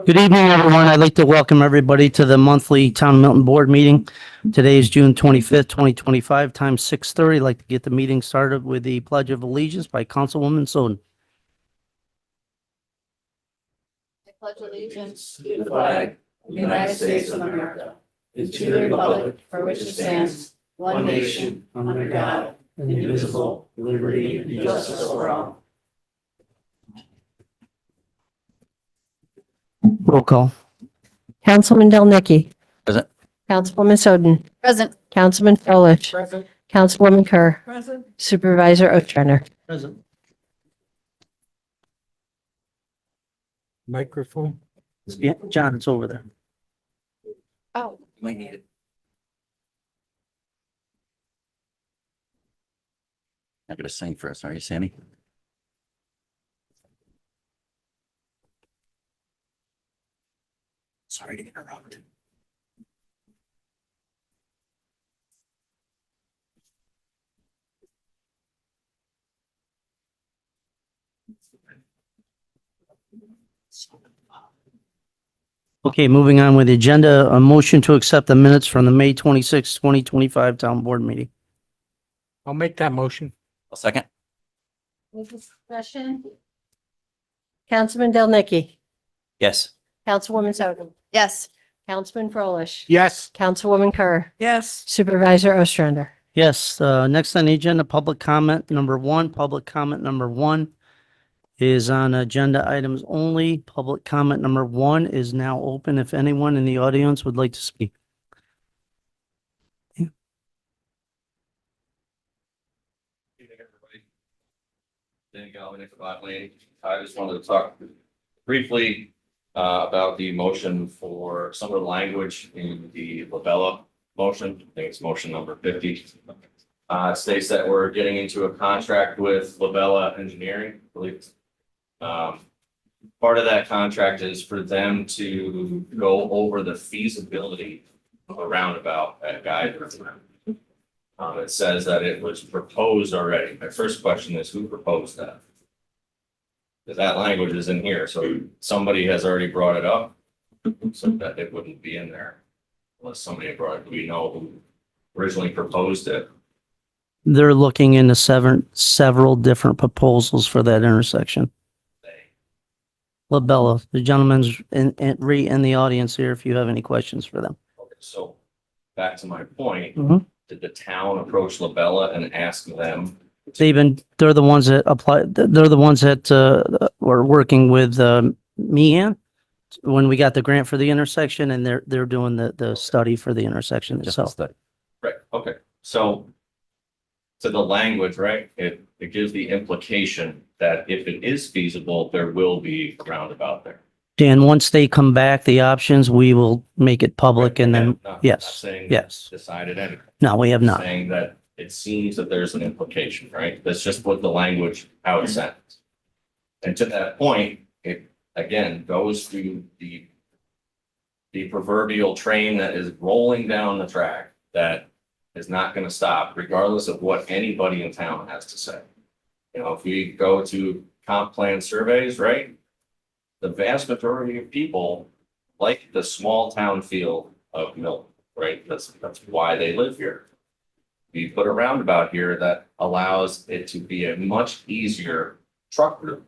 Good evening, everyone. I'd like to welcome everybody to the monthly Town of Milton Board meeting. Today is June 25th, 2025, time 6:30. I'd like to get the meeting started with the Pledge of Allegiance by Councilwoman Soden. I pledge allegiance to the flag of the United States of America and to the republic for which it stands, one nation, under God, indivisible, with liberty and justice for all. Roll call. Councilman Delnicki. Present. Councilwoman Soden. Present. Councilman Frolich. Present. Councilwoman Kerr. Present. Supervisor Ostrander. Present. Microphone. Yeah, John, it's over there. Oh. Might need it. I'm gonna sing for us, are you, Sammy? Sorry to interrupt. Okay, moving on with the agenda, a motion to accept the minutes from the May 26th, 2025 Town Board meeting. I'll make that motion. A second? Any discussion? Councilman Delnicki. Yes. Councilwoman Soden. Yes. Councilman Frolich. Yes. Councilwoman Kerr. Yes. Supervisor Ostrander. Yes, next on the agenda, public comment number one. Public comment number one is on agenda items only. Public comment number one is now open if anyone in the audience would like to speak. Evening, everybody. Danny Galvin, Nick Lane. I just wanted to talk briefly about the motion for some of the language in the Labella motion. I think it's motion number 50. It states that we're getting into a contract with Labella Engineering, I believe. Part of that contract is for them to go over the feasibility of a roundabout at Guyver. It says that it was proposed already. My first question is, who proposed that? Because that language is in here, so somebody has already brought it up, so that it wouldn't be in there. Unless somebody brought it, do we know who originally proposed it? They're looking into several different proposals for that intersection. Labella, the gentleman's in the audience here if you have any questions for them. Okay, so back to my point, Mhm. did the town approach Labella and ask them? They're the ones that apply, they're the ones that were working with Meehan when we got the grant for the intersection, and they're doing the study for the intersection Just a itself. study. Right, okay, so to the language, right, it gives the implication that if it is feasible, there will be a roundabout there. Dan, once they come back, the options, we will make it public and then, Again, not yes, saying yes. decided anything. No, we have not. Saying that it seems that there's an implication, right? That's just what the language, how it's sent. And to that point, it again goes to the proverbial train that is rolling down the track that is not going to stop regardless of what anybody in town has to say. You know, if we go to comp plan surveys, right? The vast majority of people like the small town feel of Milton, right? That's why they live here. We put a roundabout here that allows it to be a much easier truck route,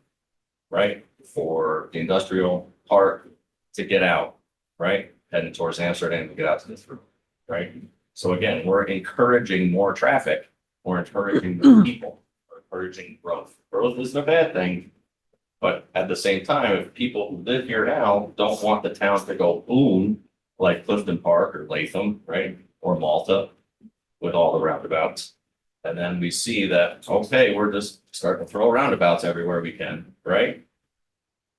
right? For the industrial park to get out, right? Heading towards Amsterdam to get out to this route, right? So again, we're encouraging more traffic. We're encouraging more people, we're encouraging growth. Growth isn't a bad thing. But at the same time, if people who live here now don't want the town to go boom, like Clifton Park or Latham, right? Or Malta, with all the roundabouts. And then we see that, okay, we're just starting to throw roundabouts everywhere we can, right?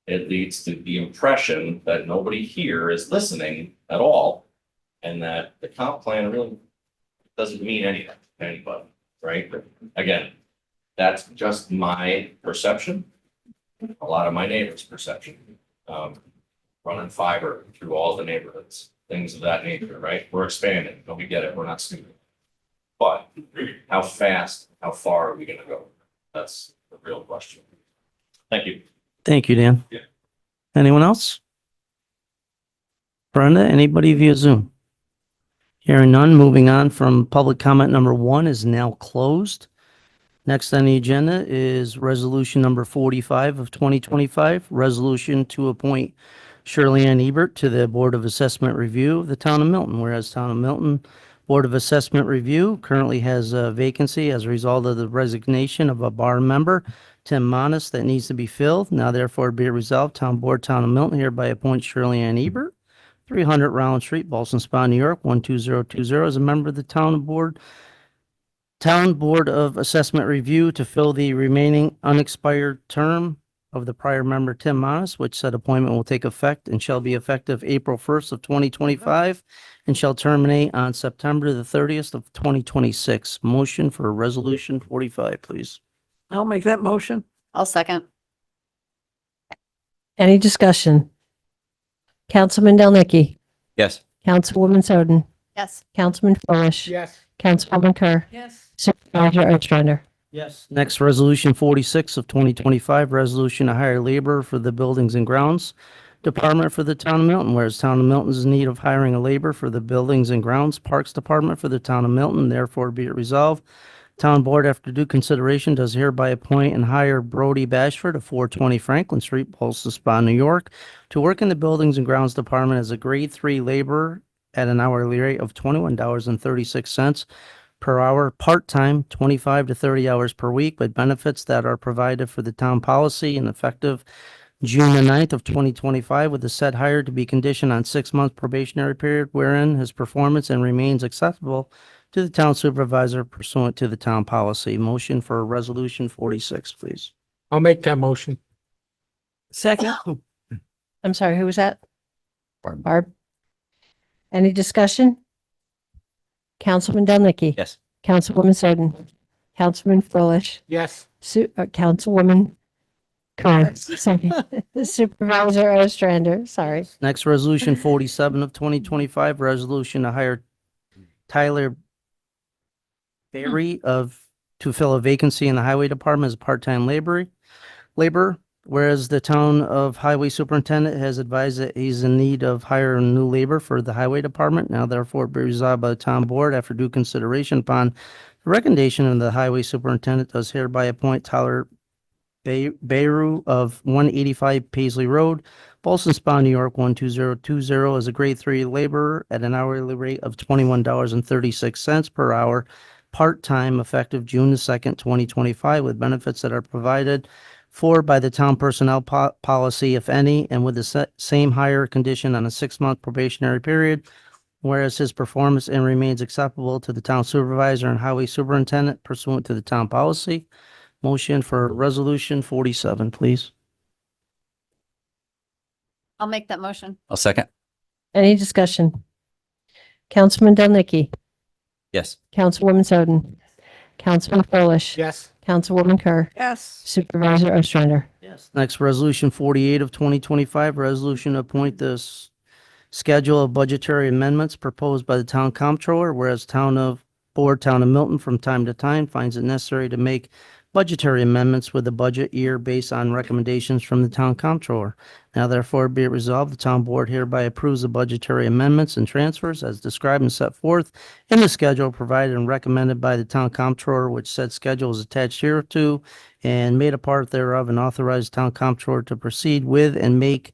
It leads to the impression that nobody here is listening at all. And that the comp plan really doesn't mean anything to anybody, right? But again, that's just my perception. A lot of my neighbors' perception. Running fiber through all the neighborhoods, things of that nature, right? We're expanding, but we get it, we're not stupid. But how fast, how far are we gonna go? That's the real question. Thank you. Thank you, Dan. Yeah. Anyone else? Brenda, anybody via Zoom? Hearing none, moving on from public comment number 1 is now closed. Next on the agenda is resolution number 45 of 2025, resolution to appoint Shirleyan Ebert to the Board of Assessment Review of the Town of Milton, whereas Town of Milton Board of Assessment Review currently has a vacancy as a result of the resignation of a bar member, Tim Monast, that needs to be filled. Now therefore be it resolved, Town Board, Town of Milton hereby appoints Shirleyan Ebert, 300 Round Street, Ballston Spa, New York, 12020, as a member of the Town Board of Assessment Review to fill the remaining unexpired term of the prior member, Tim Monast, which said appointment will take effect and shall be effective April 1st of 2025 and shall terminate on September the 30th of 2026. Motion for resolution 45, please. I'll make that motion. I'll second. Any discussion? Councilman Delnicky, Yes. Councilwoman Soden, Yes. Councilman Froelich, Yes. Councilwoman Kerr, Yes. Supervisor Ostrander. Yes. Next, resolution 46 of 2025, resolution to hire labor for the Buildings and Grounds Department for the Town of Milton, whereas Town of Milton is in need of hiring a labor for the Buildings and Grounds Parks Department for the Town of Milton. Therefore, be it resolved, Town Board, after due consideration, does hereby appoint and hire Brody Bashford of 420 Franklin Street, Ballston Spa, New York, to work in the Buildings and Grounds Department as a grade 3 laborer at an hourly rate of $21.36 per hour, part-time, 25 to 30 hours per week, with benefits that are provided for the town policy and effective June the 9th of 2025, with the said hire to be conditioned on 6-month probationary period wherein his performance and remains acceptable to the town supervisor pursuant to the town policy. Motion for resolution 46, please. I'll make that motion. Second. I'm sorry, who was that? Barb. Barb. Any discussion? Councilman Delnicky. Yes. Councilwoman Soden, Councilman Froelich, Yes. Councilwoman Kerr, sorry, Supervisor Ostrander, sorry. Next, resolution 47 of 2025, resolution to hire Tyler Beaury to fill a vacancy in the Highway Department as a part-time laborer, whereas the town of Highway Superintendent has advised that he's in need of hiring new labor for the Highway Department. Now therefore be resolved by the Town Board, after due consideration upon the recommendation of the Highway Superintendent, does hereby appoint Tyler Beaury of 185 Paisley Road, Ballston Spa, New York, 12020, as a grade 3 laborer at an hourly rate of $21.36 per hour, part-time, effective June the 2nd, 2025, with benefits that are provided for by the town personnel policy, if any, and with the same hire condition on a 6-month probationary period, whereas his performance and remains acceptable to the town supervisor and highway superintendent pursuant to the town policy. Motion for resolution 47, please. I'll make that motion. I'll second. Any discussion? Councilman Delnicky, Yes. Councilwoman Soden, Councilman Froelich, Yes. Councilwoman Kerr, Yes. Supervisor Ostrander. Yes. Next, resolution 48 of 2025, resolution to appoint this schedule of budgetary amendments proposed by the town comptroller, whereas Town of Milton from time to time finds it necessary to make budgetary amendments with the budget year based on recommendations from the town comptroller. Now therefore be it resolved, the town board hereby approves the budgetary amendments and transfers as described and set forth in the schedule provided and recommended by the town comptroller, which said schedule is attached hereto and made a part thereof, and authorized town comptroller to proceed with and make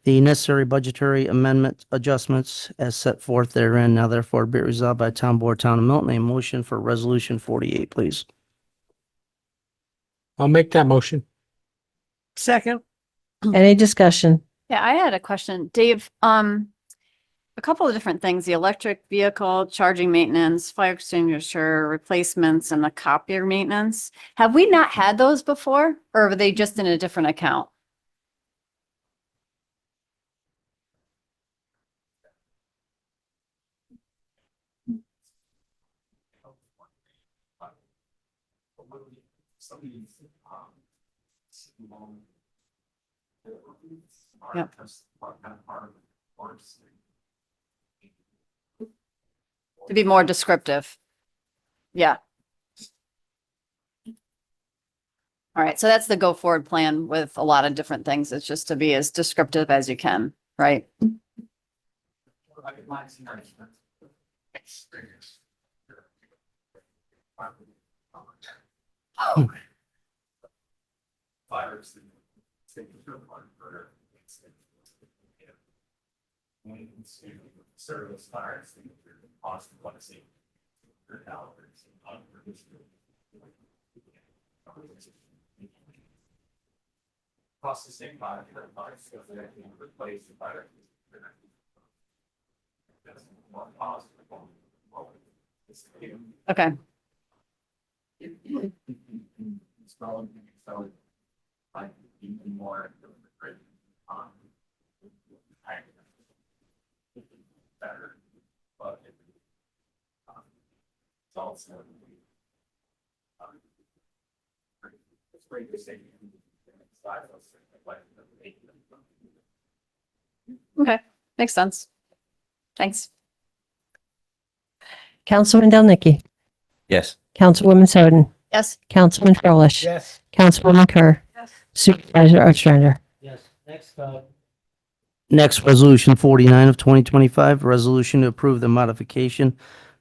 the necessary budgetary amendment adjustments as set forth therein. Now therefore be it resolved by town board, Town of Milton, a motion for resolution 48, please. I'll make that motion. Second. Any discussion? Yeah, I had a question. Dave, a couple of different things, the electric vehicle, charging maintenance, fire extinguisher replacements, and the copier maintenance. Have we not had those before, or were they just in a different account? Yep. To be more descriptive. Yeah. All right, so that's the go forward plan with a lot of different things. It's just to be as descriptive as you can, right? Service fires, cost of what is cost the same fire, so they can replace the fire. That's more positive. Okay. So, like, even more. Better, but it's also. It's great to say. Okay, makes sense. Thanks. Councilman Del Nicky, Yes. Councilwoman Soden, Yes. Councilman Frolich, Yes. Councilwoman Kerr, Supervisor Ostrander. Yes, next, resolution 49 of 2025, resolution to approve the modification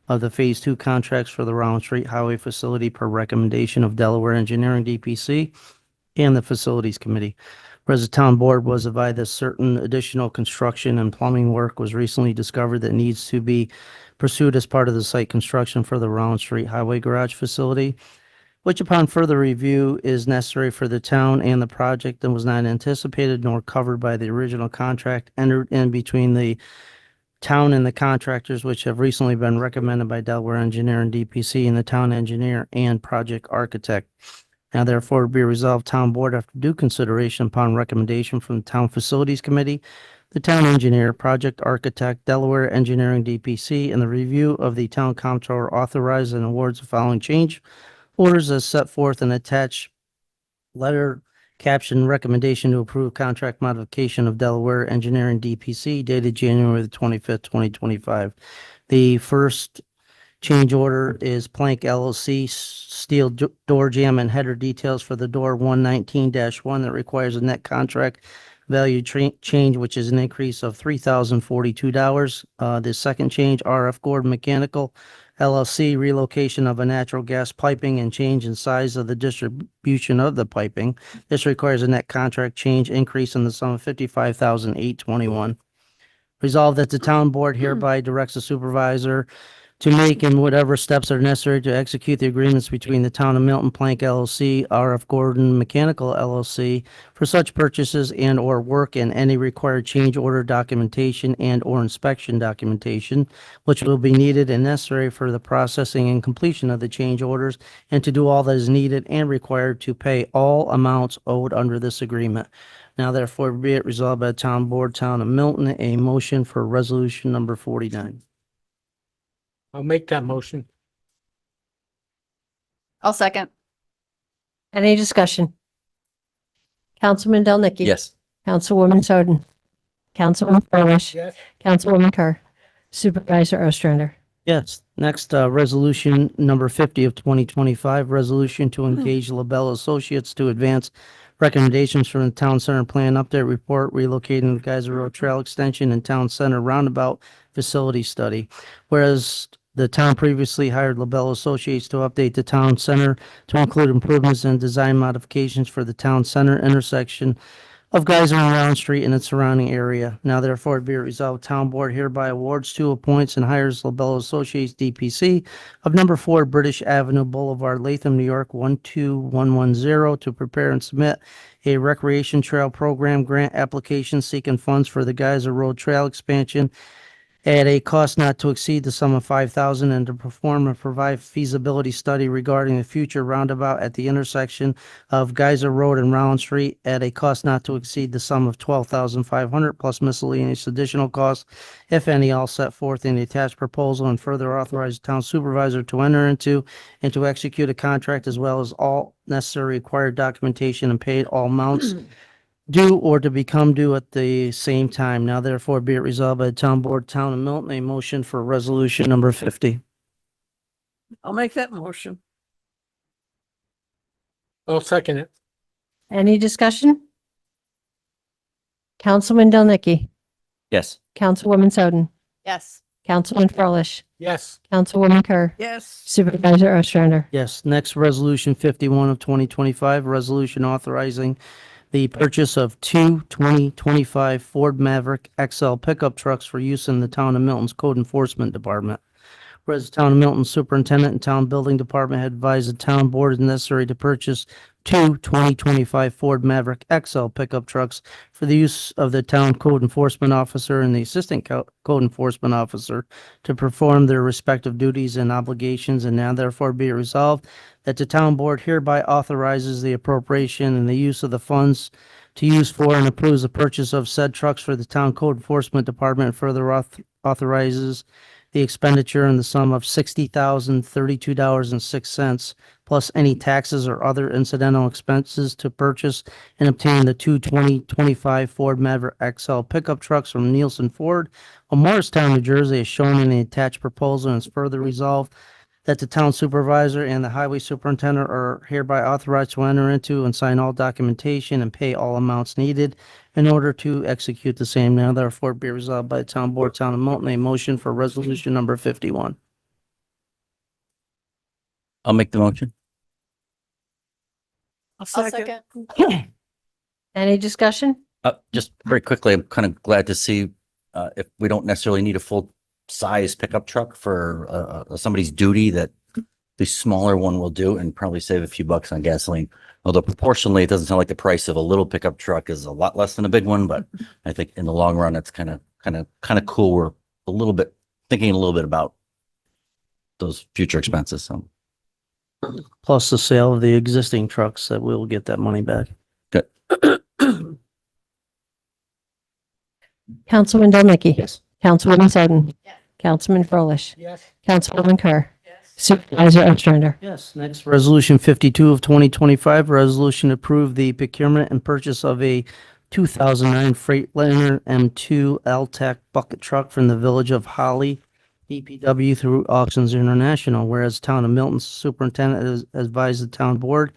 of the Phase 2 contracts for the Round Street Highway Facility per recommendation of Delaware Engineering DPC and the Facilities Committee. Whereas the town board was advised that certain additional construction and plumbing work was recently discovered that needs to be pursued as part of the site construction for the Round Street Highway Garage Facility, which upon further review is necessary for the town and the project and was not anticipated nor covered by the original contract entered in between the town and the contractors, which have recently been recommended by Delaware Engineer and DPC and the town engineer and project architect. Now therefore be resolved, town board, after due consideration upon recommendation from the town facilities committee, the town engineer, project architect, Delaware Engineering DPC, and the review of the town comptroller authorizes and awards the following change orders as set forth in attached letter caption recommendation to approve contract modification of Delaware Engineering DPC dated January the 25th, 2025. The first change order is Plank LLC steel door jamb and header details for the door 119-1 that requires a net contract value change, which is an increase of $3,042. The second change, RF Gordon Mechanical LLC relocation of a natural gas piping and change in size of the distribution of the piping. This requires a net contract change increase in the sum of $55,821. Resolved that the town board hereby directs the supervisor to make and whatever steps are necessary to execute the agreements between the town of Milton Plank LLC, RF Gordon Mechanical LLC for such purchases and or work and any required change order documentation and or inspection documentation, which will be needed and necessary for the processing and completion of the change orders, and to do all that is needed and required to pay all amounts owed under this agreement. Now therefore be it resolved by the town board, town of Milton, a motion for resolution number 49. I'll make that motion. I'll second. Any discussion? Councilman Del Nicky. Yes. Councilwoman Soden, Councilman Frolich, Yes. Councilwoman Kerr, Supervisor Ostrander. Yes. Next, resolution number 50 of 2025, resolution to engage LaBelle Associates to advance recommendations from the Town Center Plan Update Report relocating the Geyser Road Trail Extension and Town Center Roundabout Facility Study. Whereas the town previously hired LaBelle Associates to update the Town Center to include improvements and design modifications for the Town Center intersection of Geyser and Round Street and its surrounding area. Now therefore be it resolved, town board hereby awards 2 appoints and hires LaBelle Associates DPC of number 4 British Avenue Boulevard, Latham, New York 12110 to prepare and submit a recreation trail program grant application seeking funds for the Geyser Road Trail expansion at a cost not to exceed the sum of $5,000 and to perform and provide feasibility study regarding the future roundabout at the intersection of Geyser Road and Round Street at a cost not to exceed the sum of $12,500 plus miscellaneous additional costs, if any, all set forth in the attached proposal, and further authorize the town supervisor to enter into and to execute a contract as well as all necessary required documentation and paid all amounts due or to become due at the same time. Now therefore be it resolved by the town board, town of Milton, a motion for resolution number 50. I'll make that motion. I'll second it. Any discussion? Councilman Del Nicky, Yes. Councilwoman Soden, Yes. Councilman Frolich, Yes. Councilwoman Kerr, Yes. Supervisor Ostrander. Yes, next resolution 51 of 2025, resolution authorizing the purchase of two 2025 Ford Maverick XL pickup trucks for use in the town of Milton's code enforcement department. Whereas the town of Milton superintendent and town building department had advised the town board is necessary to purchase two 2025 Ford Maverick XL pickup trucks for the use of the town code enforcement officer and the assistant code enforcement officer to perform their respective duties and obligations, and now therefore be it resolved that the town board hereby authorizes the appropriation and the use of the funds to use for and approves the purchase of said trucks for the town code enforcement department, and further authorizes the expenditure in the sum of $60,032.06, plus any taxes or other incidental expenses to purchase and obtain the two 2025 Ford Maverick XL pickup trucks from Nielsen Ford of Morristown, New Jersey, as shown in the attached proposal, and is further resolved that the town supervisor and the highway superintendent are hereby authorized to enter into and sign all documentation and pay all amounts needed in order to execute the same. Now therefore be resolved by the town board, town of Milton, a motion for resolution number 51. I'll make the motion. I'll I'll second. second. Any discussion? Just very quickly, I'm kind of glad to see, if we don't necessarily need a full size pickup truck for, somebody's duty, that the smaller one will do and probably save a few bucks on gasoline. Although proportionally, it doesn't sound like the price of a little pickup truck is a lot less than a big one, but I think in the long run, it's kind of cool. We're a little bit thinking a little bit about those future expenses. So Plus the sale of the existing trucks that we'll get that money back. Councilman Delnicky. Yes. Councilwoman Soden. Yes. Councilman Frolich, Yes. Councilwoman Kerr, Yes. Supervisor Ostrander. Yes, next resolution 52 of 2025, resolution to approve the procurement and purchase of a 2009 Freightliner M2 L-Tech bucket truck from the village of Holly, DPW through Auctions International. Whereas town of Milton superintendent has advised the town board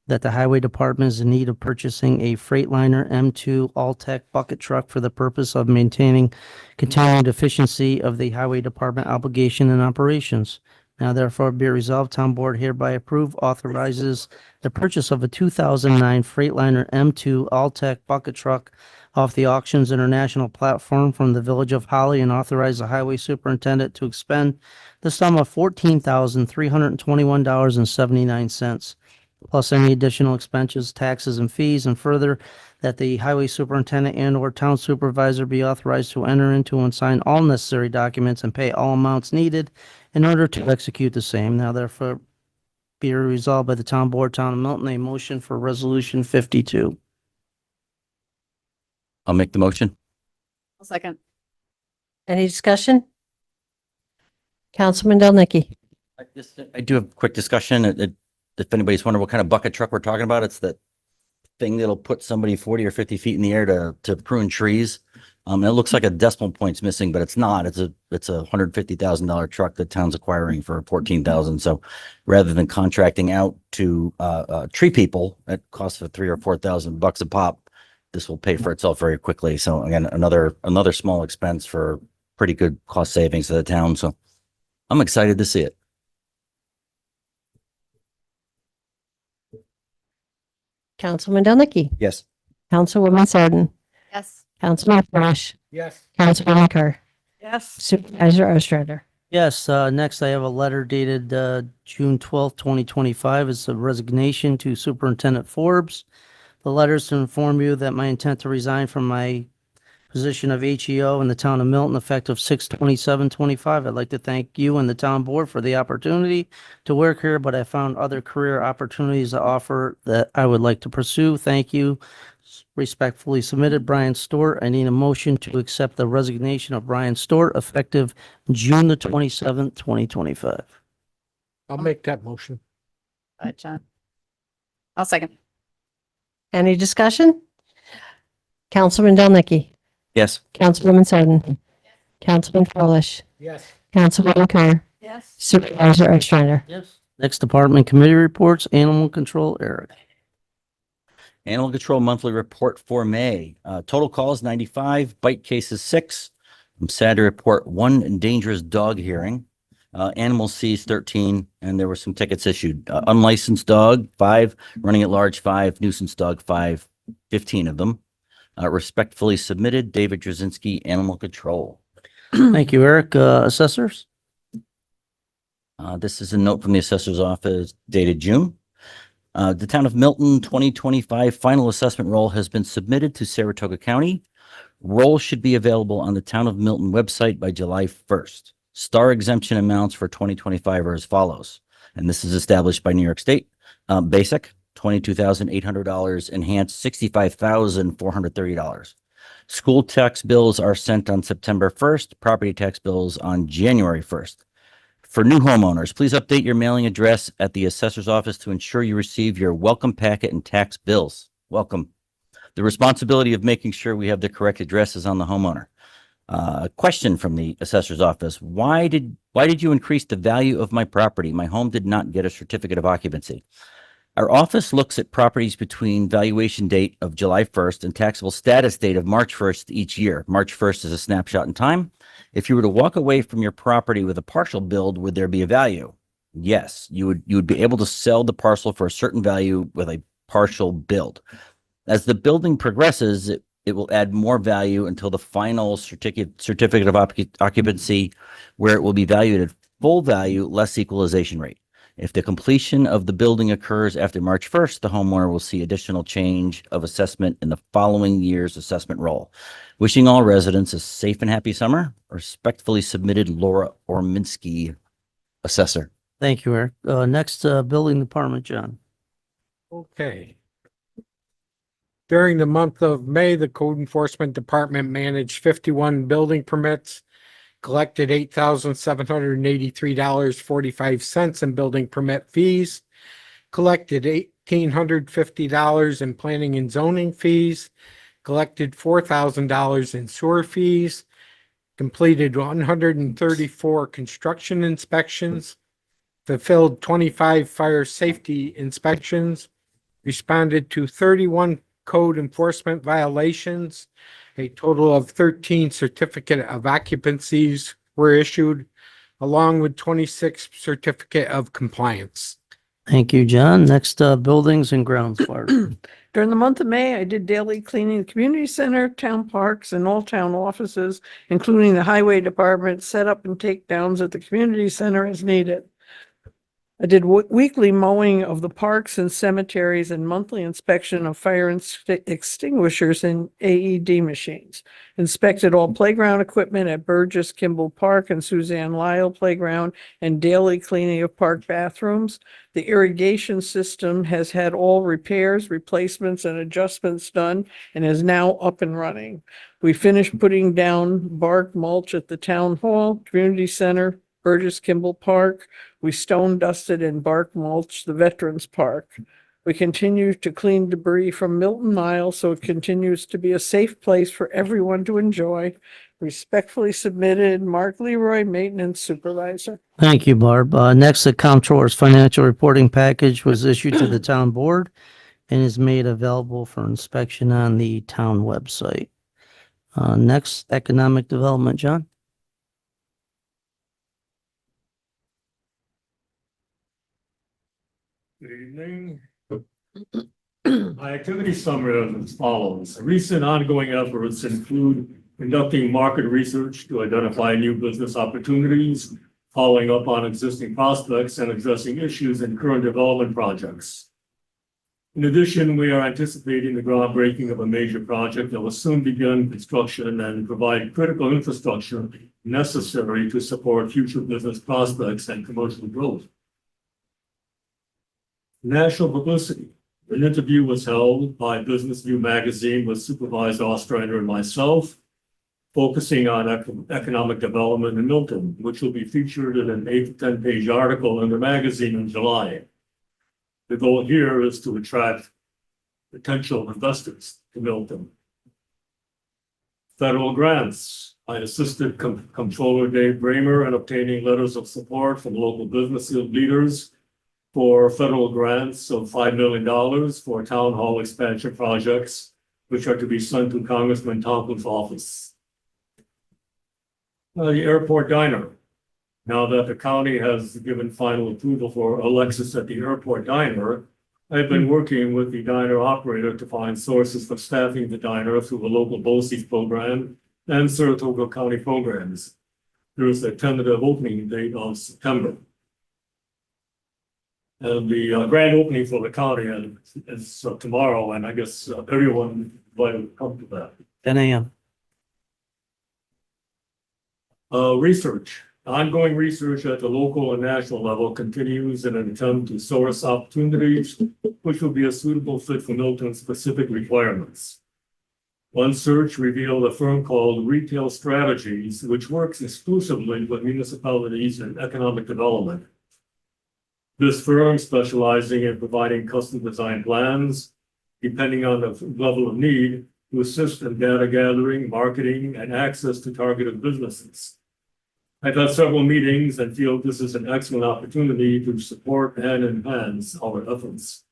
that the highway department is in need of purchasing a Freightliner M2 All-Tech bucket truck for the purpose of maintaining continued efficiency of the highway department obligation and operations. Now therefore be resolved, town board hereby authorizes the purchase of a 2009 Freightliner M2 All-Tech bucket truck off the Auctions International platform from the village of Holly, and authorize the highway superintendent to expend the sum of $14,321.79. Plus any additional expenses, taxes, and fees, and further that the highway superintendent and or town supervisor be authorized to enter into and sign all necessary documents and pay all amounts needed in order to execute the same. Now therefore be resolved by the town board, town of Milton, a motion for resolution 52. I'll make the motion. I'll second. Any discussion? Councilman Delnicky. I do have a quick discussion. If anybody's wondering what kind of bucket truck we're talking about, it's that thing that'll put somebody 40 or 50 feet in the air to prune trees. It looks like a decimal point's missing, but it's not. It's a $150,000 truck that town's acquiring for 14,000. So rather than contracting out to tree people at cost of 3,000 or 4,000 bucks a pop, this will pay for itself very quickly. So again, another small expense for pretty good cost savings to the town. So I'm excited to see it. Councilman Delnicky. Yes. Councilwoman Soden. Yes. Councilman Frolich, Yes. Councilwoman Kerr, Yes. Supervisor Ostrander. Yes, next I have a letter dated June 12th, 2025. It's a resignation to Superintendent Forbes. The letter is to inform you that my intent to resign from my position of HEO in the town of Milton effective 6/27/25. I'd like to thank you and the town board for the opportunity to work here, but I found other career opportunities to offer that I would like to pursue. Thank you. Respectfully submitted, Brian Stewart. I need a motion to accept the resignation of Brian Stewart effective June the 27th, 2025. I'll make that motion. All right, John. I'll second. Any discussion? Councilman Delnicky. Yes. Councilwoman Soden. Councilman Frolich, Yes. Councilwoman Kerr, Yes. Supervisor Ostrander. Yes. Next department committee reports, animal control, Eric. Animal control monthly report for May. Total calls 95, bite cases 6, I'm sad to report one dangerous dog hearing. Animal seized 13, and there were some tickets issued. Unlicensed dog, 5, running at large, 5, nuisance dog, 5, 15 of them. Respectfully submitted, David Drzezinski, Animal Control. Thank you, Eric. Assessors? This is a note from the assessor's office dated June. The town of Milton 2025 final assessment roll has been submitted to Saratoga County. Roll should be available on the town of Milton website by July 1st. Star exemption amounts for 2025 are as follows, and this is established by New York State. Basic, $22,800, enhanced, $65,430. School tax bills are sent on September 1st, property tax bills on January 1st. For new homeowners, please update your mailing address at the assessor's office to ensure you receive your welcome packet and tax bills. Welcome. The responsibility of making sure we have the correct address is on the homeowner. A question from the assessor's office. Why did you increase the value of my property? My home did not get a certificate of occupancy. Our office looks at properties between valuation date of July 1st and taxable status date of March 1st each year. March 1st is a snapshot in time. If you were to walk away from your property with a partial build, would there be a value? Yes, you would be able to sell the parcel for a certain value with a partial build. As the building progresses, it will add more value until the final certificate of occupancy, where it will be valued at full value less equalization rate. If the completion of the building occurs after March 1st, the homeowner will see additional change of assessment in the following year's assessment roll. Wishing all residents a safe and happy summer. Respectfully submitted, Laura Orminski, assessor. Thank you, Eric. Next, building department, John. Okay. During the month of May, the Code Enforcement Department managed 51 building permits, collected $8,783.45 in building permit fees, collected $1,850 in planning and zoning fees, collected $4,000 in sewer fees, completed 134 construction inspections, fulfilled 25 fire safety inspections, responded to 31 code enforcement violations. A total of 13 certificate of occupancies were issued, along with 26 certificate of compliance. Thank you, John. Next, buildings and grounds, Barb. During the month of May, I did daily cleaning the community center, town parks, and all town offices, including the highway department, set up and takedowns at the community center as needed. I did weekly mowing of the parks and cemeteries and monthly inspection of fire extinguishers and AED machines. Inspected all playground equipment at Burgess Kimball Park and Suzanne Lyle Playground and daily cleaning of park bathrooms. The irrigation system has had all repairs, replacements, and adjustments done and is now up and running. We finished putting down bark mulch at the town hall, community center, Burgess Kimball Park. We stone dusted and bark mulched the Veterans Park. We continue to clean debris from Milton Mile so it continues to be a safe place for everyone to enjoy. Respectfully submitted, Mark Leroy, Maintenance Supervisor. Thank you, Barb. Next, the comptroller's financial reporting package was issued to the town board and is made available for inspection on the town website. Next, economic development, John. Good evening. My activity summary is as follows. Recent ongoing efforts include conducting market research to identify new business opportunities, following up on existing prospects, and addressing issues in current development projects. In addition, we are anticipating the groundbreaking of a major project that will soon begin construction and provide critical infrastructure necessary to support future business prospects and commercial growth. National publicity. An interview was held by Business View magazine with Supervisor Ostrander and myself, focusing on economic development in Milton, which will be featured in an 8 to 10 page article in the magazine in July. The goal here is to attract potential investors to Milton. Federal grants. I assisted Comptroller Dave Bramer in obtaining letters of support from local business leaders for federal grants of $5 million for town hall expansion projects, which are to be sent to Congressman Tompkins' office. The airport diner. Now that the county has given final approval for Alexis at the airport diner, I've been working with the diner operator to find sources for staffing the diner through a local BOCES program and Saratoga County programs. There is a tentative opening date of September. And the grand opening for the county is tomorrow, and I guess everyone invited to come to that. 10 a.m. Research. Ongoing research at the local and national level continues in an attempt to source opportunities which will be a suitable fit for Milton's specific requirements. One search revealed a firm called Retail Strategies, which works exclusively with municipalities and economic development. This firm, specializing in providing custom design plans, depending on the level of need, to assist in data gathering, marketing, and access to targeted businesses. I've had several meetings and feel this is an excellent opportunity to support and enhance our efforts.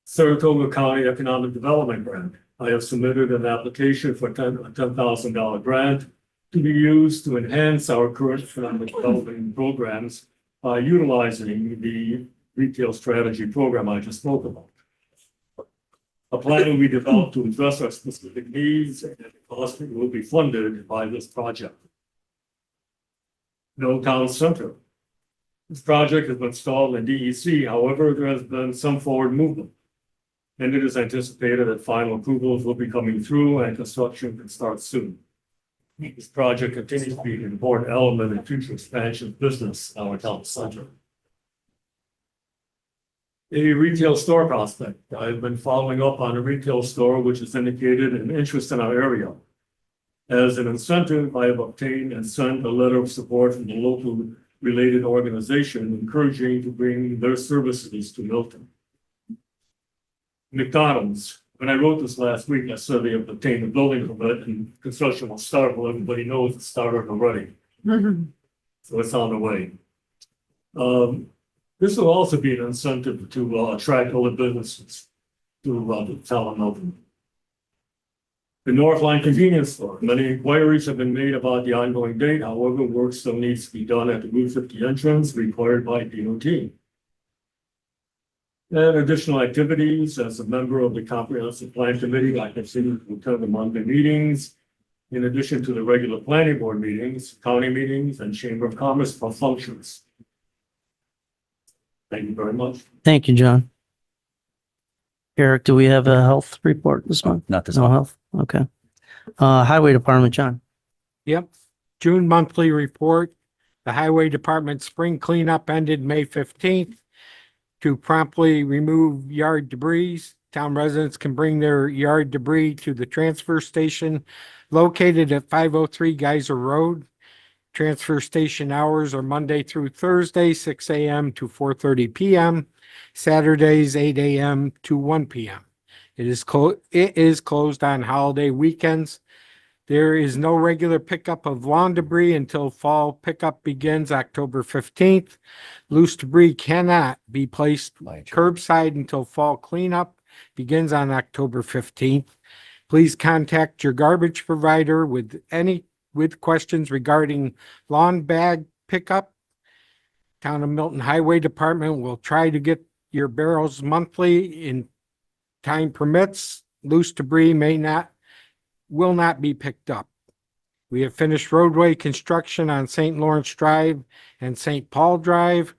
Saratoga County Economic Development Grant. I have submitted an application for a $10,000 grant to be used to enhance our current economic development programs by utilizing the retail strategy program I just spoke about. A plan will be developed to address our specific needs, and the cost will be funded by this project. Middletown Center. This project has been stalled in DEC, however, there has been some forward movement. And it is anticipated that final approvals will be coming through and construction can start soon. This project continues to be an important element in future expansion of business in our town center. A retail store prospect. I've been following up on a retail store which has indicated an interest in our area. As an incentive, I have obtained and sent a letter of support from the local related organization encouraging to bring their services to Milton. McDonald's. When I wrote this last week, I said they have obtained a building permit and construction will start. Well, everybody knows it started already. So it's on the way. This will also be an incentive to attract other businesses to the town of Milton. The Northline Convenience Store. Many inquiries have been made about the ongoing date. However, work still needs to be done at the Route 50 entrance required by DOT. And additional activities. As a member of the Comprehensive Plan Committee, I continue to attend the monthly meetings. In addition to the regular planning board meetings, county meetings, and Chamber of Commerce functions. Thank you very much. Thank you, John. Eric, do we have a health report this month? Not this No one. health? Okay. Highway Department, John. Yep. June monthly report. The Highway Department spring cleanup ended May 15th. To promptly remove yard debris, town residents can bring their yard debris to the transfer station located at 503 Geyser Road. Transfer station hours are Monday through Thursday, 6 a.m. to 4:30 p.m., Saturdays, 8 a.m. to 1 p.m. It is closed on holiday weekends. There is no regular pickup of lawn debris until fall pickup begins October 15th. Loose debris cannot be placed curbside until fall cleanup begins on October 15th. Please contact your garbage provider with questions regarding lawn bag pickup. Town of Milton Highway Department will try to get your barrels monthly in time permits. Loose debris will not be picked up. We have finished roadway construction on St. Lawrence Drive and St. Paul Drive.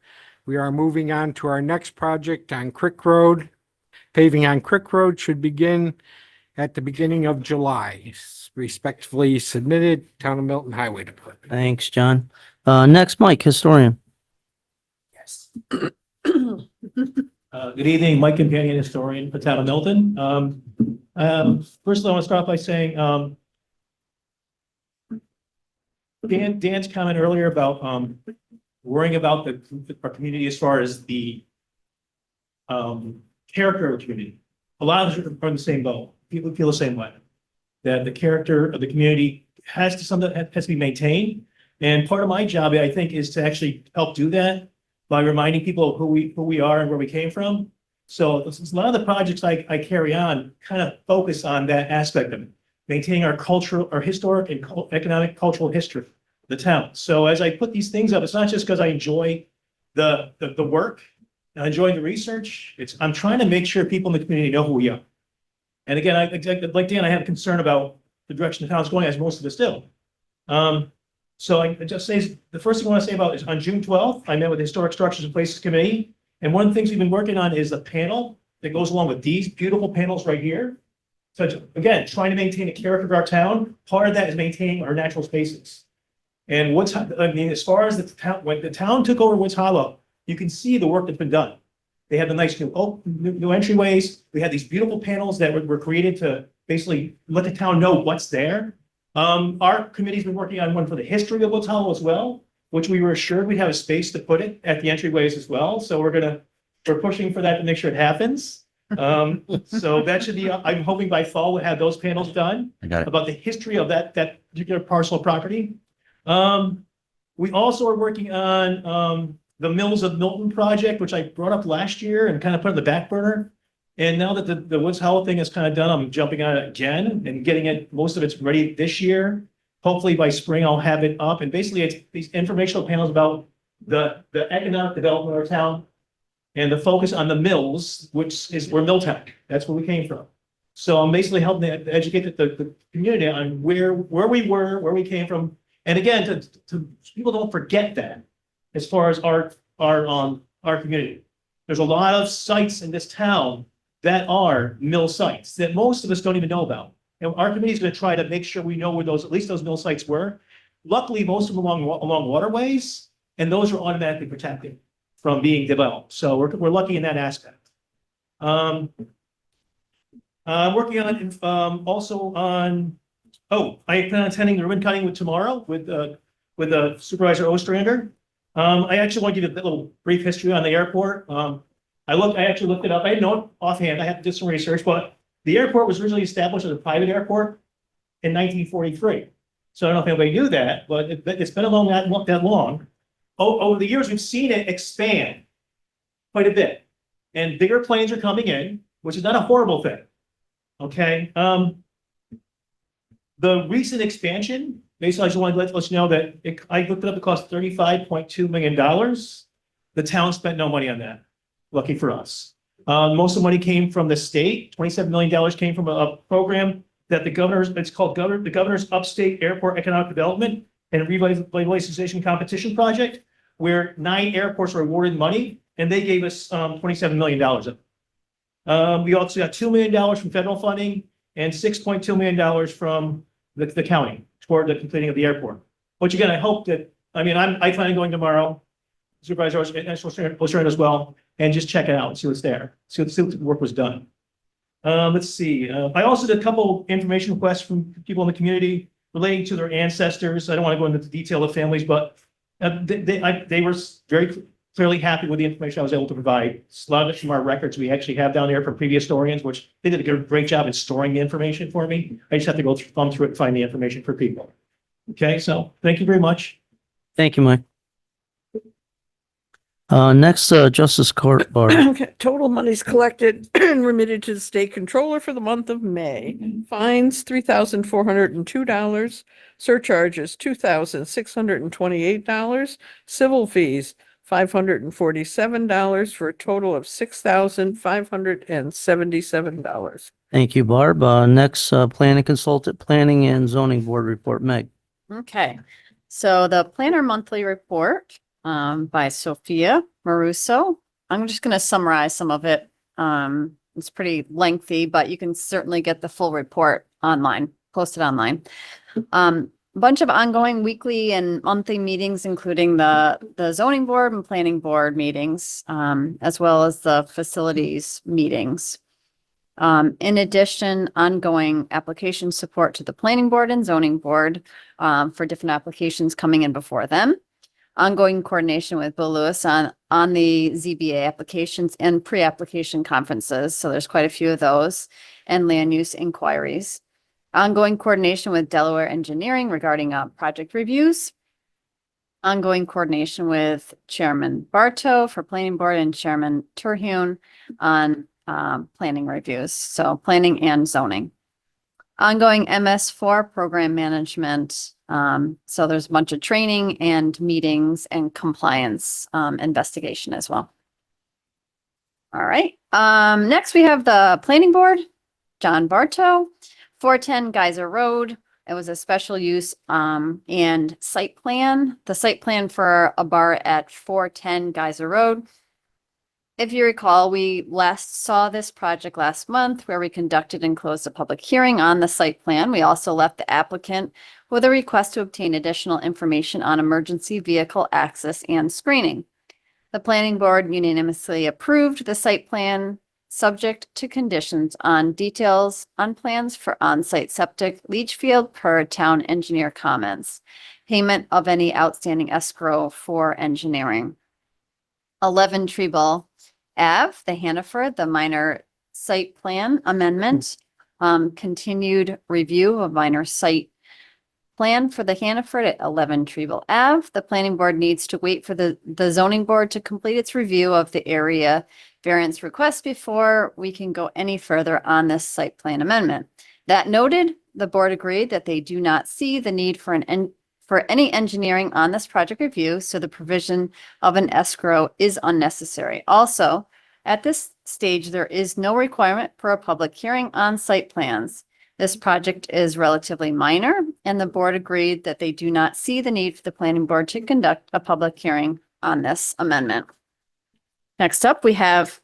We are moving on to our next project on Crick Road. Paving on Crick Road should begin at the beginning of July. Respectfully submitted, Town of Milton Highway Department. Thanks, John. Next, Mike, historian. Yes. Good evening, Mike Companion, historian for Town of Milton. First, I want to start by saying, Dan's comment earlier about worrying about our community as far as the character of the community. A lot of us are in the same boat. People feel the same way. That the character of the community has to be maintained. And part of my job, I think, is to actually help do that by reminding people who we are and where we came from. So a lot of the projects I carry on kind of focus on that aspect of it. maintaining our cultural, our historic and economic cultural history of the town. So as I put these things up, it's not just because I enjoy the work, I enjoy the research. I'm trying to make sure people in the community know who we are. And again, like Dan, I have a concern about the direction the town's going, as most of us do. So I just say, the first thing I want to say about is on June 12th, I met with the Historic Structures and Places Committee. And one of the things we've been working on is the panel that goes along with these beautiful panels right here. So again, trying to maintain the character of our town. Part of that is maintaining our natural spaces. And as far as the town, when the town took over Woods Hollow, you can see the work that's been done. They have the nice new entryways. We had these beautiful panels that were created to basically let the town know what's there. Our committee's been working on one for the history of Woods Hollow as well, which we were assured we'd have a space to put it at the entryways as well. So we're pushing for that to make sure it happens. So that should be, I'm hoping by fall we'll have those panels done I got it. about the history of that particular parcel of property. We also are working on the Mills of Milton project, which I brought up last year and kind of put on the back burner. And now that the Woods Hollow thing is kind of done, I'm jumping on it again and getting it, most of it's ready this year. Hopefully by spring, I'll have it up. And basically it's these informational panels about the economic development of our town and the focus on the mills, which is, we're Milltown. That's where we came from. So I'm basically helping to educate the community on where we were, where we came from. And again, to people don't forget that as far as our community. There's a lot of sites in this town that are mill sites that most of us don't even know about. And our committee is going to try to make sure we know where at least those mill sites were. Luckily, most of them along waterways, and those are automatically protected from being developed. So we're lucky in that aspect. Working on also on, I plan on attending the ribbon cutting tomorrow with Supervisor Ostrander. I actually want to give you a little brief history on the airport. I actually looked it up. I didn't know it offhand. I had to do some research, but the airport was originally established as a private airport in 1943. So I don't know if anybody knew that, but it's been along that long. Over the years, we've seen it expand quite a bit, and bigger planes are coming in, which is not a horrible thing. Okay. The recent expansion, basically, I just wanted to let you know that I looked it up. It cost $35.2 million. The town spent no money on that. Lucky for us. Most of the money came from the state. $27 million came from a program that it's called the Governor's Upstate Airport Economic Development and Revitalization Competition Project, where 9 airports were awarded money, and they gave us $27 million of it. We also got $2 million from federal funding and $6.2 million from the county toward the completing of the airport. Which again, I hope that, I plan on going tomorrow, Supervisor Ostrander as well, and just check it out and see what's there, see what the work was done. Let's see. I also did a couple information requests from people in the community relating to their ancestors. I don't want to go into the detail of families, but they were very clearly happy with the information I was able to provide. A lot of it from our records we actually have down there from previous historians, which they did a great job in storing the information for me. I just have to go thumb through it and find the information for people. Okay, so thank you very much. Thank you, Mike. Next, Justice Court, Barb. Okay, total monies collected and remitted to the state controller for the month of May. Fines, $3,402. Surcharges, $2,628. Civil fees, $547 for a total of $6,577. Thank you, Barb. Next, planning consultant, planning and zoning board report, Meg. Okay, so the planner monthly report by Sophia Maruso. I'm just going to summarize some of it. It's pretty lengthy, but you can certainly get the full report online, posted online. Bunch of ongoing weekly and monthly meetings, including the zoning board and planning board meetings, as well as the facilities meetings. In addition, ongoing application support to the planning board and zoning board for different applications coming in before them. Ongoing coordination with Bill Lewis on the ZBA applications and pre-application conferences. So there's quite a few of those, and land use inquiries. Ongoing coordination with Delaware Engineering regarding project reviews. Ongoing coordination with Chairman Bartow for Planning Board and Chairman Terhune on planning reviews. So planning and zoning. Ongoing MS4 program management. So there's a bunch of training and meetings and compliance investigation as well. All right. Next we have the planning board, John Bartow, 410 Geyser Road. It was a special use and site plan. The site plan for a bar at 410 Geyser Road. If you recall, we last saw this project last month where we conducted and closed a public hearing on the site plan. We also left the applicant with a request to obtain additional information on emergency vehicle access and screening. The planning board unanimously approved the site plan, subject to conditions on details on plans for on-site septic leach field per town engineer comments, payment of any outstanding escrow for engineering. 11 Treble Ave, the Hannaford, the minor site plan amendment, continued review of minor site plan for the Hannaford at 11 Treble Ave. The planning board needs to wait for the zoning board to complete its review of the area variance request before we can go any further on this site plan amendment. That noted, the board agreed that they do not see the need for any engineering on this project review, so the provision of an escrow is unnecessary. Also, at this stage, there is no requirement for a public hearing on site plans. This project is relatively minor, and the board agreed that they do not see the need for the planning board to conduct a public hearing on this amendment. Next up, we have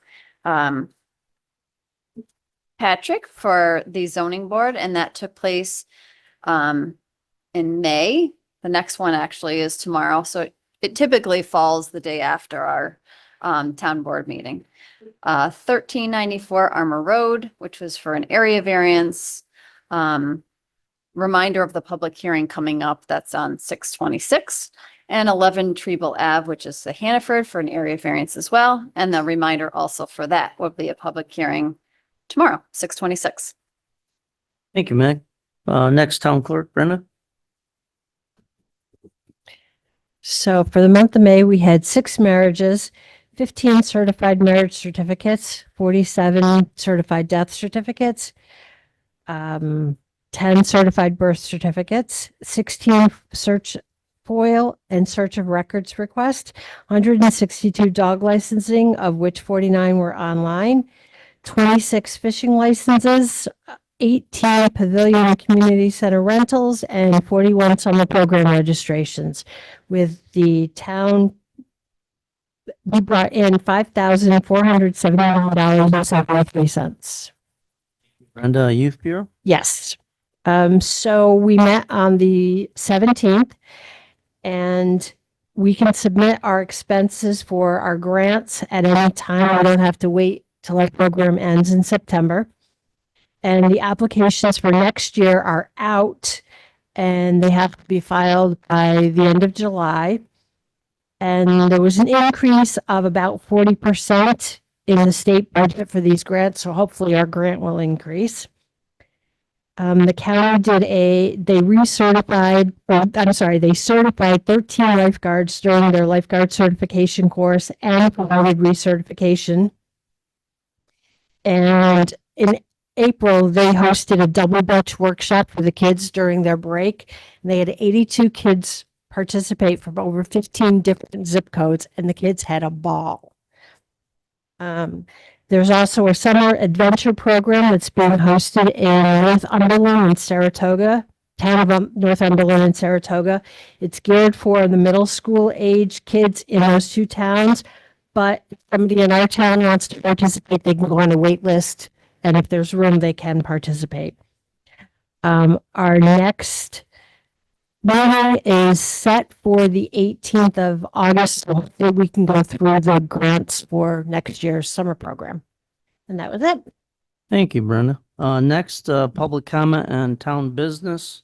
Patrick for the zoning board, and that took place in May. The next one actually is tomorrow, so it typically falls the day after our town board meeting. 1394 Armor Road, which was for an area variance. Reminder of the public hearing coming up, that's on 6/26. And 11 Treble Ave, which is the Hannaford, for an area variance as well. And the reminder also for that will be a public hearing tomorrow, 6/26. Thank you, Meg. Next town clerk, Brenda. So for the month of May, we had 6 marriages, 15 certified marriage certificates, 47 certified death certificates, 10 certified birth certificates, 16 search FOIL and search of records request, 162 dog licensing, of which 49 were online, 26 fishing licenses, 18 pavilion and community center rentals, and 41 summer program registrations. With the town, we brought in $5,479.73. Brenda, Youth Bureau. Yes. So we met on the 17th, and we can submit our expenses for our grants at any time. We don't have to wait till our program ends in September. And the applications for next year are out, and they have to be filed by the end of July. And there was an increase of about 40% in the state budget for these grants, so hopefully our grant will increase. The county they certified 13 lifeguards during their lifeguard certification course and provided recertification. And in April, they hosted a double dutch workshop for the kids during their break. And they had 82 kids participate from over 15 different zip codes, and the kids had a ball. There's also a summer adventure program that's being hosted in Northumberland and Saratoga, town of Northumberland and Saratoga. It's geared for the middle school age kids in those two towns, but if somebody in our town wants to participate, they can go on a wait list, and if there's room, they can participate. Our next meeting is set for the 18th of August, so hopefully we can go through the grants for next year's summer program. And that was it. Thank you, Brenda. Next, public comment on town business.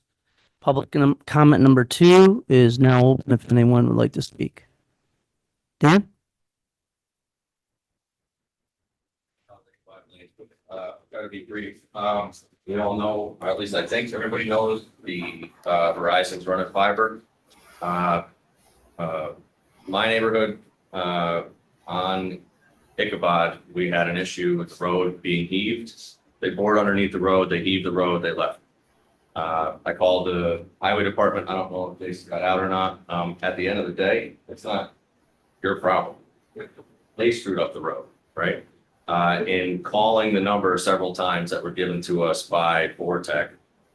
Public comment number 2 is now open if anyone would like to speak. Dan? Gotta be brief. We all know, or at least I think everybody knows, the Verizon's running fiber. My neighborhood, on Ichabod, we had an issue with the road being heaved. They bored underneath the road, they heaved the road, they left I called the highway department. I don't know if they got out or not. At the end of the day, it's not your problem. They screwed up the road, right? In calling the number several times that were given to us by Vortec,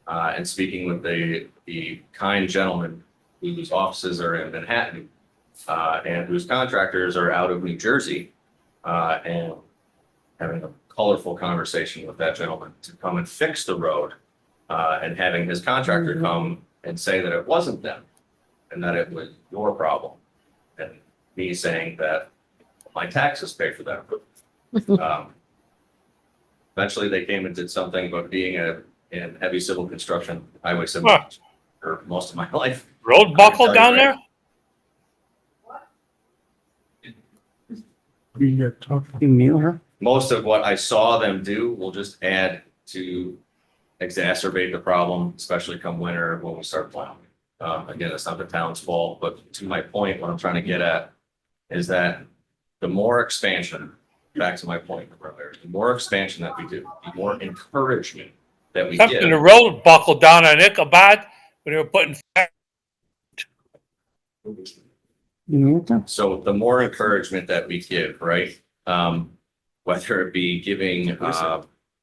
and speaking with the kind gentleman whose offices are in Manhattan, and whose contractors are out of New Jersey, and having a colorful conversation with that gentleman to come and fix the road, and having his contractor come and say that it wasn't them and that it was your problem. And me saying that my taxes pay for that. Eventually they came and did something, but being in heavy civil construction, highway civil What? for most of my life. Road buckle down there? You mute her? Most of what I saw them do will just add to exacerbate the problem, especially come winter when we start plowing. Again, it's not the town's fault, but to my point, what I'm trying to get at is that the more expansion, back to my point earlier, the more expansion that we do, the more encouragement that we Something the give. road buckle down on Ichabod when they were putting. You mute them? So the more encouragement that we give, right? Whether it be giving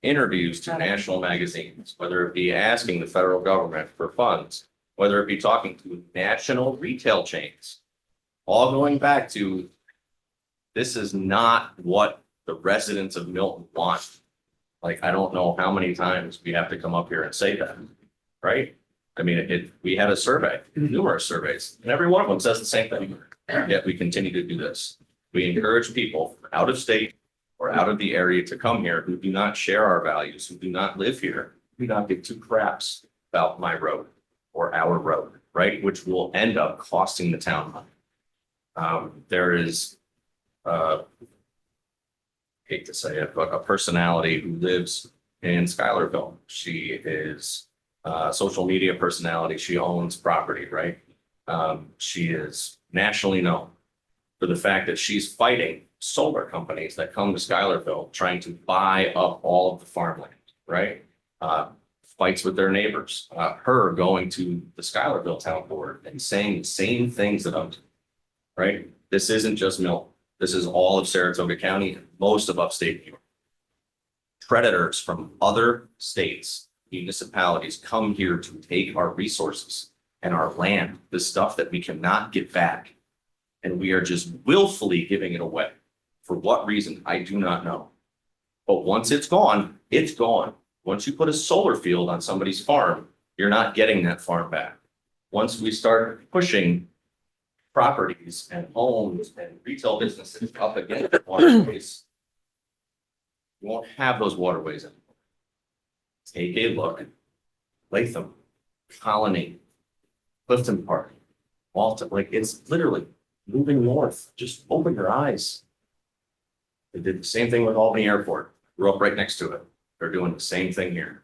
interviews to national magazines, whether it be asking the federal government for funds, whether it be talking to national retail chains, all going back to this is not what the residents of Milton want. Like, I don't know how many times we have to come up here and say that, right? I mean, we had a survey, numerous surveys, and every one of them says the same thing. Yet we continue to do this. We encourage people out of state or out of the area to come here who do not share our values, who do not live here, who do not give two craps about my road or our road, right? Which will end up costing the town money. There is, hate to say it, but a personality who lives in Schuylerville. She is a social media personality. She owns property, right? She is nationally known for the fact that she's fighting solar companies that come to Schuylerville trying to buy up all of the farmland, right? Fights with their neighbors, her going to the Schuylerville Town Board and saying the same things that I'm doing, right? This isn't just Milton. This is all of Saratoga County and most of upstate New York. Predators from other states, municipalities come here to take our resources and our land, the stuff that we cannot get back. And we are just willfully giving it away. For what reason? I do not know. But once it's gone, it's gone. Once you put a solar field on somebody's farm, you're not getting that farm back. Once we start pushing properties and homes and retail businesses up against waterways, you won't have those waterways anymore. Take a look. Latham, Colony, Clifton Park, Malta, like it's literally moving north. Just open your eyes. They did the same thing with Albany Airport. Grew up right next to it. They're doing the same thing here.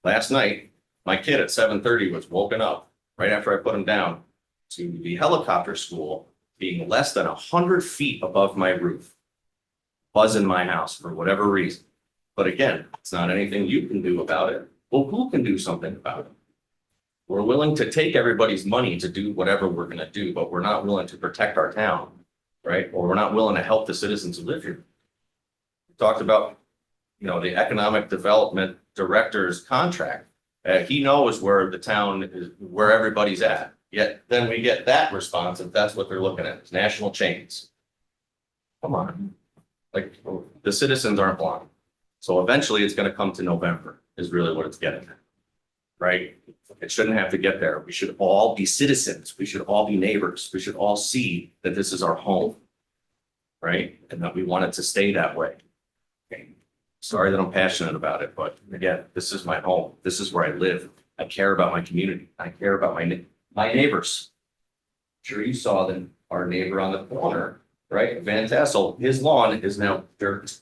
Last night, my kid at 7:30 was woken up right after I put him down to the helicopter school being less than 100 feet above my roof, buzzing my house for whatever reason. But again, it's not anything you can do about it. Well, who can do something about it? We're willing to take everybody's money to do whatever we're going to do, but we're not willing to protect our town, right? Or we're not willing to help the citizens who live here. We talked about, the economic development director's contract. He knows where the town is, where everybody's at. Yet then we get that response if that's what they're looking at, national chains. Come on. Like, the citizens aren't blind. So eventually it's going to come to November is really what it's getting at, right? It shouldn't have to get there. We should all be citizens. We should all be neighbors. We should all see that this is our home, right? And that we want it to stay that way. Okay. Sorry that I'm passionate about it, but again, this is my home. This is where I live. I care about my community. I care about my neighbors. Sure, you saw that our neighbor on the corner, right? Van Tassel, his lawn is now dirt.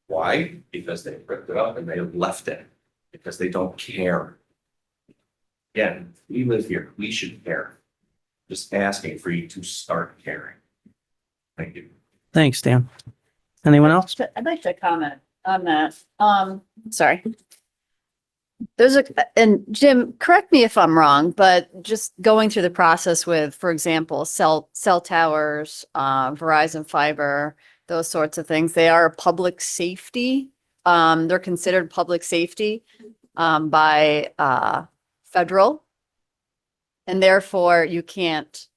Why? Because they ripped it up and they left it because they don't care. Again, we live here. We should care. Just asking for you to start caring. Thank you. Thanks, Dan. Anyone else? I'd like to comment on that. Sorry. and Jim, correct me if I'm wrong, but just going through the process with, for example, cell towers, Verizon fiber, those sorts of things, they are a public safety. They're considered public safety, by, federal. And therefore you can't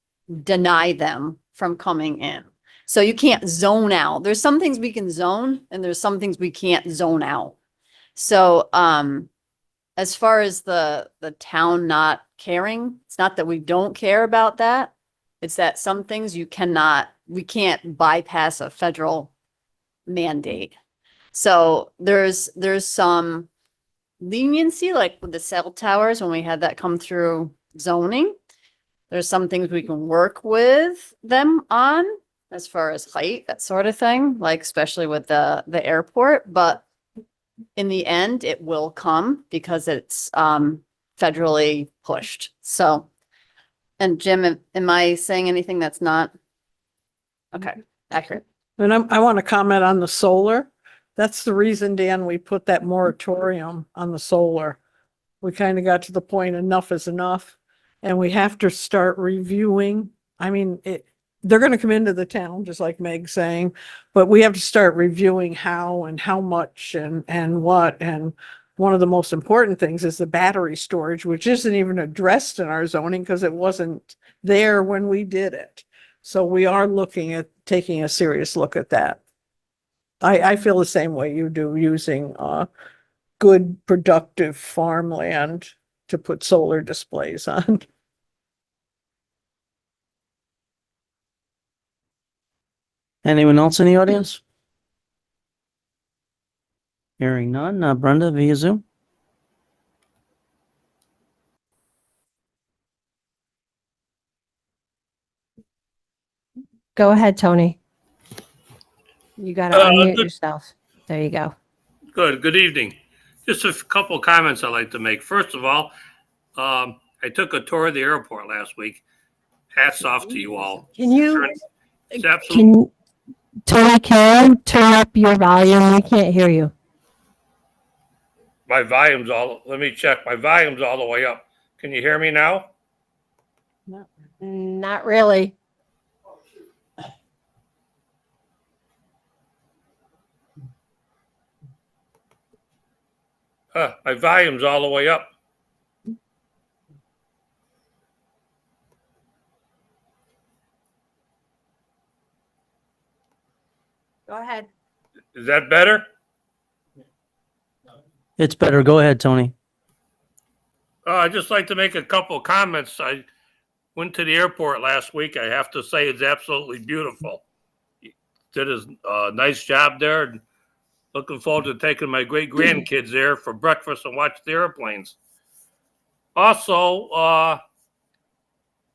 deny them from coming in. So you can't zone out. There's some things we can zone and there's some things we can't zone out. So, as far as the town not caring, it's not that we don't care about that. It's that some things we can't bypass a federal mandate. So there's some leniency, like with the cell towers, when we had that come through zoning. There's some things we can work with them on as far as height, that sort of thing, like especially with the airport, but in the end, it will come because it's federally pushed. So, and Jim, am I saying anything that's not okay, accurate? And I want to comment on the solar. That's the reason, Dan, we put that moratorium on the solar. We kind of got to the point, enough is enough. And we have to start reviewing. I mean, they're going to come into the town, just like Meg's saying, but we have to start reviewing how and how much and what. And one of the most important things is the battery storage, which isn't even addressed in our zoning because it wasn't there when we did it. So we are looking at taking a serious look at that. I feel the same way you do, using good productive farmland to put solar displays on. Anyone else in the audience? Hearing none. Brenda via Zoom. Go ahead, Tony. You got to unmute yourself. There you go. Good evening. Just a couple comments I'd like to make. First of all, I took a tour of the airport last week. Hats off to you all. Can you, It's absolutely, Tony, can you turn up your volume? We can't hear you. let me check. My volume's all the way up. Can you hear me now? Not really. My volume's all the way up. Go ahead. Is that better? It's better. Go ahead, Tony. I'd just like to make a couple of comments. I went to the airport last week. I have to say it's absolutely beautiful. Did a nice job there, and looking forward to taking my great grandkids there for breakfast and watch the airplanes. Also,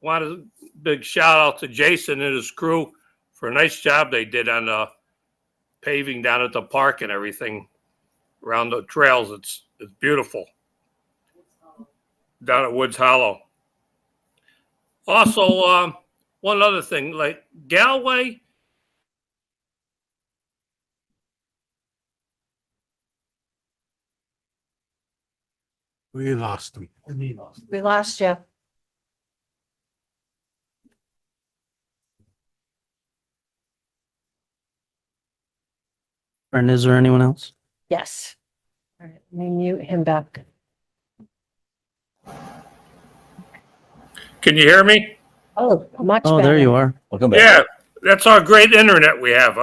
want a big shout out to Jason and his crew for a nice job they did on the paving down at the park and everything around the trails. It's beautiful down at Woods Hollow. Also, one other thing, like Galway, We lost them. We lost you. And is there anyone else? Yes. All right, let me mute him back. can you hear me? Oh, much Oh, better. there you are. Welcome back. Yeah, that's our great internet we have.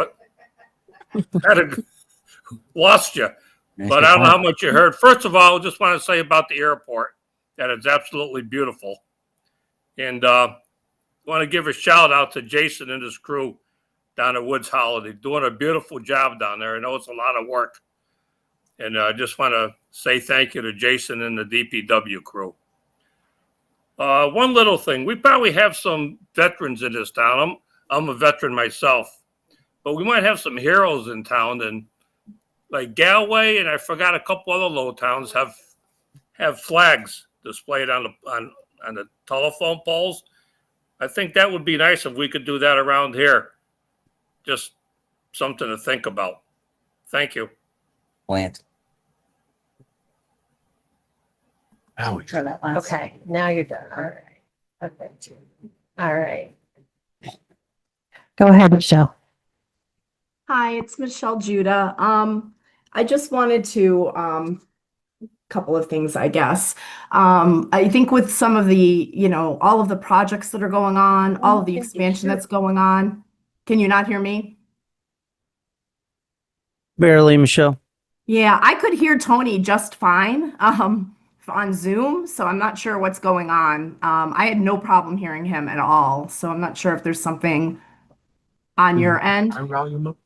Lost you, Nice but to I don't know how have. much you heard. First of all, I just want to say about the airport that it's absolutely beautiful. And want to give a shout out to Jason and his crew down at Woods Hollow. They're doing a beautiful job down there. I know it's a lot of work. And I just want to say thank you to Jason and the DPW crew. One little thing, we probably have some veterans in this town. I'm a veteran myself, but we might have some heroes in town. And like Galway, and I forgot a couple other little towns have flags displayed on the telephone poles. I think that would be nice if we could do that around here. Just something to think about. Thank you. Plant. For that last. Okay, now you're done. All right. Okay. All right. Go ahead, Michelle. Hi, it's Michelle Judah. I just wanted to, couple of things, I guess. I think with some of the, all of the projects that are going on, all of the expansion that's going on. Can you not hear me? Barely, Michelle. Yeah, I could hear Tony just fine, on Zoom, so I'm not sure what's going on. I had no problem hearing him at all, so I'm not sure if there's something on your end. I'm volume up.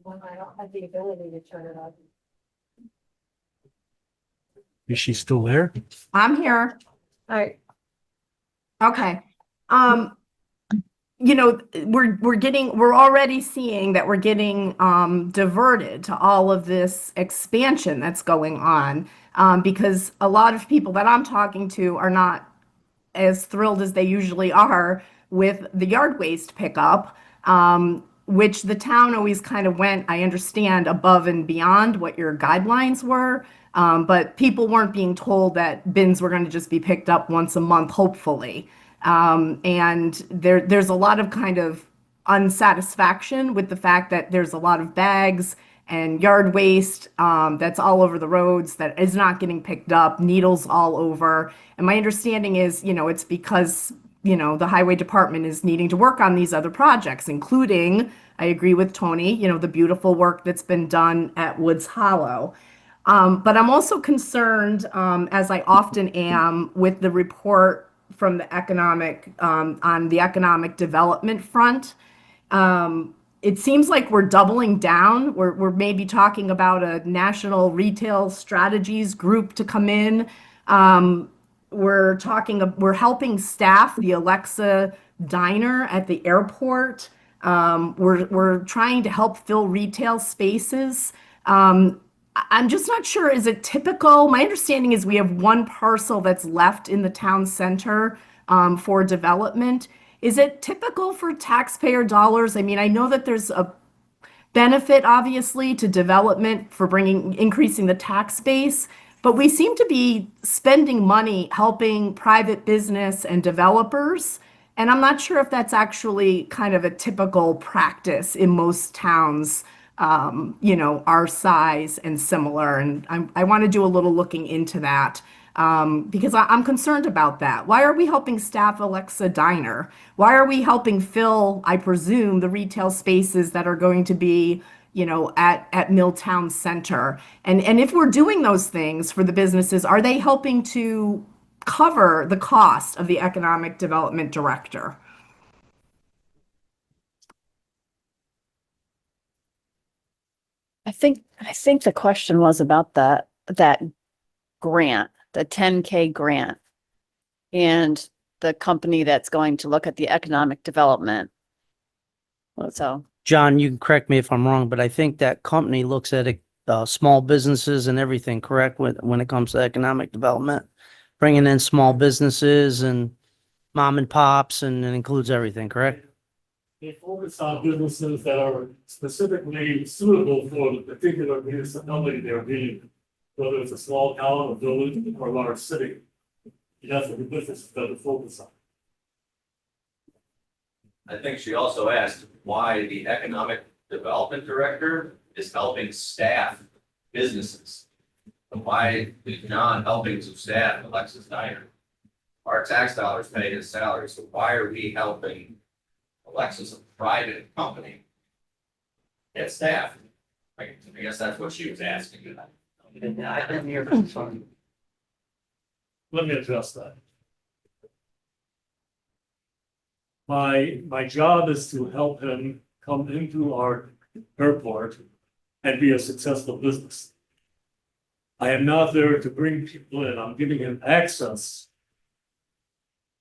I don't have the ability to turn it on. Is she still there? I'm here. All right. Okay. We're already seeing that we're getting diverted to all of this expansion that's going on. Because a lot of people that I'm talking to are not as thrilled as they usually are with the yard waste pickup, which the town always kind of went, I understand, above and beyond what your guidelines were. But people weren't being told that bins were going to just be picked up once a month, hopefully. And there's a lot of kind of unsatisfaction with the fact that there's a lot of bags and yard waste that's all over the roads that is not getting picked up, needles all over. And my understanding is, it's because, the highway department is needing to work on these other projects, including, I agree with Tony, the beautiful work that's been done at Woods Hollow. But I'm also concerned, as I often am, with the report from the on the economic development front. It seems like we're doubling down. We're maybe talking about a national retail strategies group to come in. We're helping staff the Alexa diner at the airport. We're trying to help fill retail spaces. I'm just not sure, is it typical? My understanding is we have one parcel that's left in the town center for development. Is it typical for taxpayer dollars? I mean, I know that there's a benefit, obviously, to development for increasing the tax base, but we seem to be spending money helping private business and developers. And I'm not sure if that's actually kind of a typical practice in most towns, our size and similar. And I want to do a little looking into that because I'm concerned about that. Why are we helping staff Alexa Diner? Why are we helping fill, I presume, the retail spaces that are going to be, at Milltown Center? And if we're doing those things for the businesses, are they helping to cover the cost of the economic development director? I think the question was about that grant, the 10K grant, and the company that's going to look at the economic development. So, John, you can correct me if I'm wrong, but I think that company looks at small businesses and everything, correct? When it comes to economic development, bringing in small businesses and mom and pops, and it includes everything, correct? They focus on businesses that are specifically suitable for the particular municipality they're in, whether it's a small town, a village, or a large city. That's what the business is going to focus on. I think she also asked why the economic development director is helping staff businesses. And why is John helping to staff Alexa's Diner? Our tax dollars pay his salary, so why are we helping Alexa's, a private company, get staff? I guess that's what she was asking. Let me address that. My job is to help him come into our airport and be a successful business. I am not there to bring people in. I'm giving him access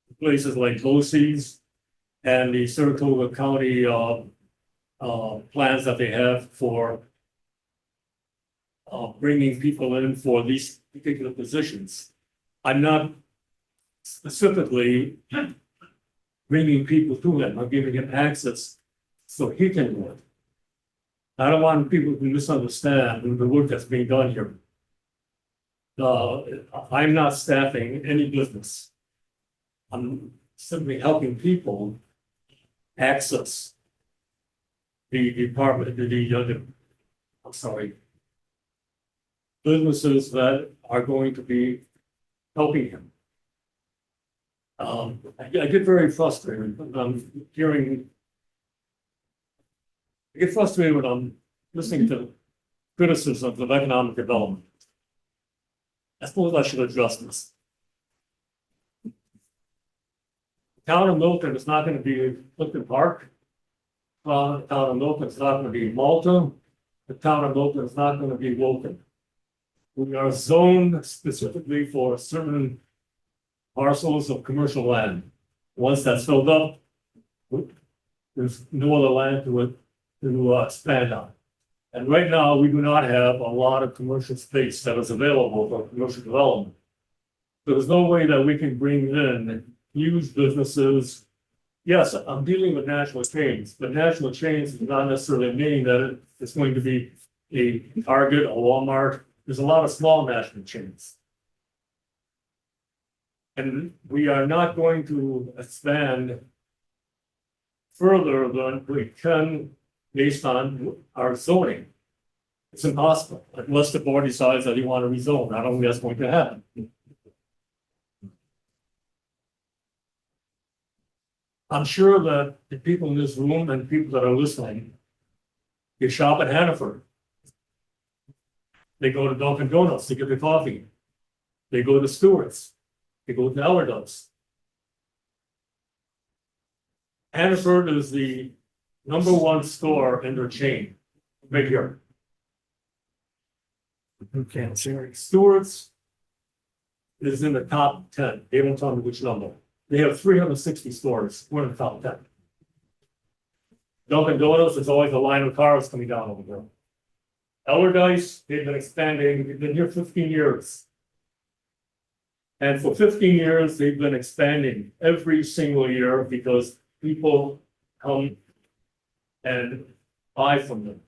to places like BOCES and the Saratoga County plans that they have for bringing people in for these particular positions. I'm not specifically bringing people to him, I'm giving him access so he can work. I don't want people to misunderstand the work that's being done here. I'm not staffing any business. I'm simply helping people access the department, I'm sorry, businesses that are going to be helping him. I get very frustrated when I'm hearing. I get frustrated when I'm listening to criticisms of economic development. I suppose I should address this. The town of Milton is not going to be Clifton Park. The town of Milton is not going to be Malta. The town of Milton is not going to be Wilton. We are zoned specifically for certain parcels of commercial land. Once that's filled up, there's no other land to expand on. And right now, we do not have a lot of commercial space that is available for commercial development. There's no way that we can bring in huge businesses. Yes, I'm dealing with national chains, but national chains does not necessarily mean that it's going to be a Target, a Walmart. There's a lot of small national chains. And we are not going to expand further than we can based on our zoning. It's impossible unless the board decides that you want to rezone. I don't think that's going to happen. I'm sure that the people in this room and people that are listening, they shop at Hannaford. They go to Dunkin' Donuts to get their coffee. They go to Stewart's. They go to Ellerdo's. Hannaford is the #1 store in their chain, right here. Okay, sorry. Stewart's is in the top 10. They won't tell me which number. They have 360 stores. We're in the top 10. Dunkin' Donuts, there's always a line of cars coming down over there. Ellerdice, they've been expanding. They've been here 15 years. And for 15 years, they've been expanding every single year because people come and buy from them.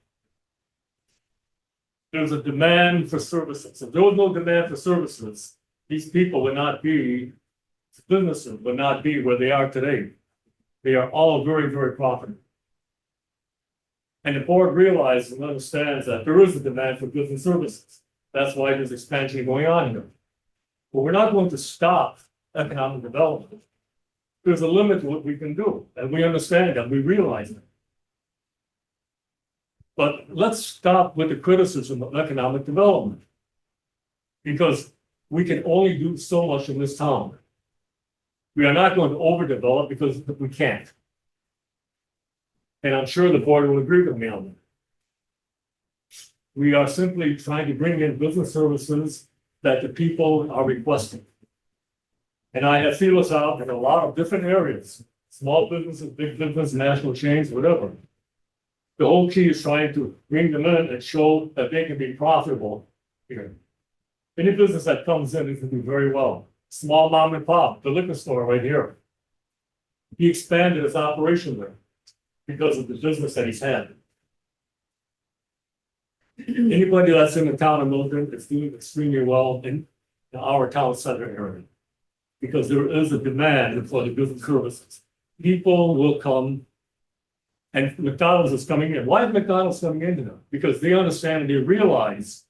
There's a demand for services. If there was no demand for services, these people would not be, businesses would not be where they are today. They are all very, very profitable. And the board realizes and understands that there is a demand for goods and services. That's why there's expansion going on here. But we're not going to stop economic development. There's a limit to what we can do, and we understand that, we realize that. But let's stop with the criticism of economic development. Because we can only do so much in this town. We are not going to overdevelop because we can't. And I'm sure the board will agree with me on that. We are simply trying to bring in business services that the people are requesting. And I have feelers out in a lot of different areas, small businesses, big business, national chains, whatever. The whole key is trying to bring them in and show that they can be profitable here. Any business that comes in is going to do very well. Small mom and pop, the liquor store right here. He expanded his operation there because of the business that he's had. Anybody that's in the town of Milton is doing extremely well in our town center area. Because there is a demand for the goods and services. People will come, and McDonald's is coming in. Why is McDonald's coming into them? Because they understand and they realize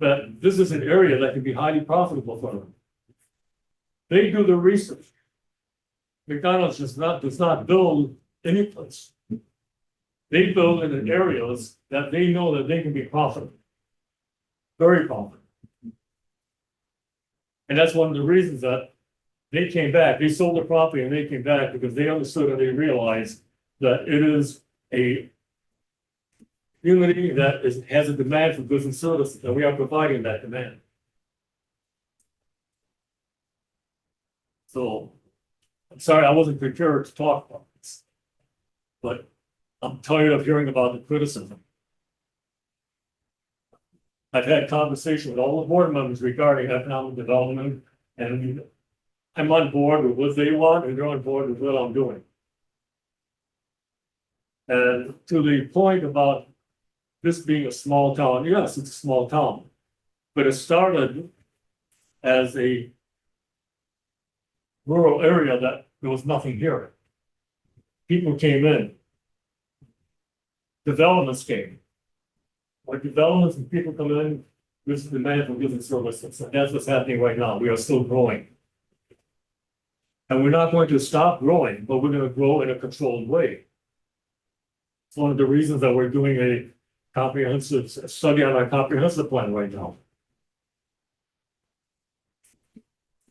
that this is an area that can be highly profitable for them. They do the research. McDonald's does not build any place. They build in areas that they know that they can be profitable. Very profitable. And that's one of the reasons that they came back. They sold their property and they came back because they understood and they realized that it is a community that has a demand for goods and services, and we are providing that demand. So, I'm sorry, I wasn't prepared to talk about this, but I'm tired of hearing about the criticism. I've had conversation with all the board members regarding economic development, and I'm on board with what they want and they're on board with what I'm doing. And to the point about this being a small town, yes, it's a small town. But it started as a rural area that there was nothing here. People came in. Developments came. When developments and people come in, there's demand for goods and services. And that's what's happening right now. We are still growing. And we're not going to stop growing, but we're going to grow in a controlled way. It's one of the reasons that we're doing a comprehensive study on our comprehensive plan right now.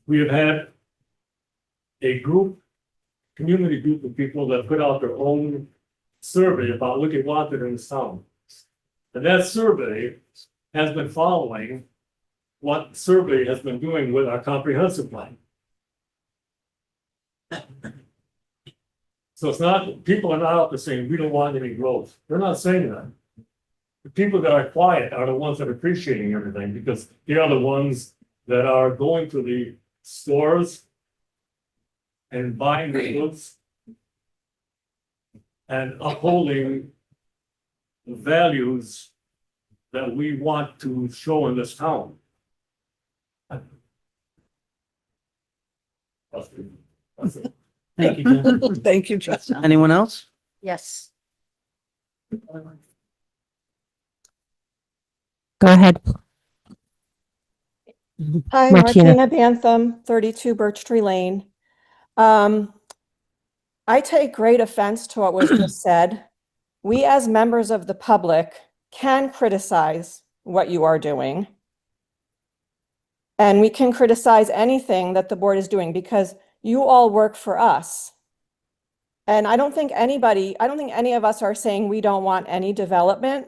We have had a group, community group of people that put out their own survey about what they wanted in this town. And that survey has been following what the survey has been doing with our comprehensive plan. So it's not, people are not out there saying, we don't want any growth. They're not saying that. The people that are quiet are the ones that are appreciating everything because they are the ones that are going to the stores and buying the goods and upholding the values that we want to show in this town. That's it. Thank you, John. Thank you, Justin. Anyone else? Yes. Go ahead. Hi, Martina. Martina Bantham, 32 Birch Tree Lane. I take great offense to what was just said. We, as members of the public, can criticize what you are doing. And we can criticize anything that the board is doing because you all work for us. And I don't think any of us are saying we don't want any development,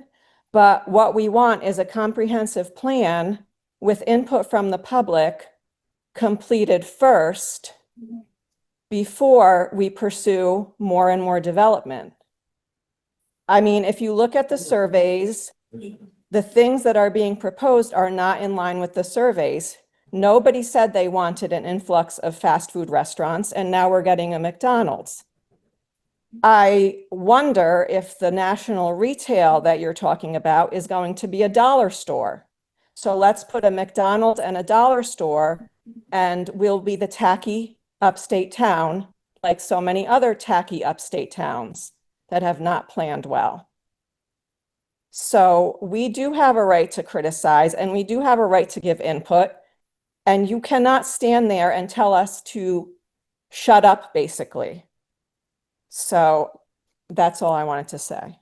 but what we want is a comprehensive plan with input from the public completed first before we pursue more and more development. I mean, if you look at the surveys, the things that are being proposed are not in line with the surveys. Nobody said they wanted an influx of fast food restaurants, and now we're getting a McDonald's. I wonder if the national retail that you're talking about is going to be a dollar store. So let's put a McDonald's and a dollar store, and we'll be the tacky upstate town, like so many other tacky upstate towns that have not planned well. So we do have a right to criticize, and we do have a right to give input. And you cannot stand there and tell us to shut up, basically. So that's all I wanted to say.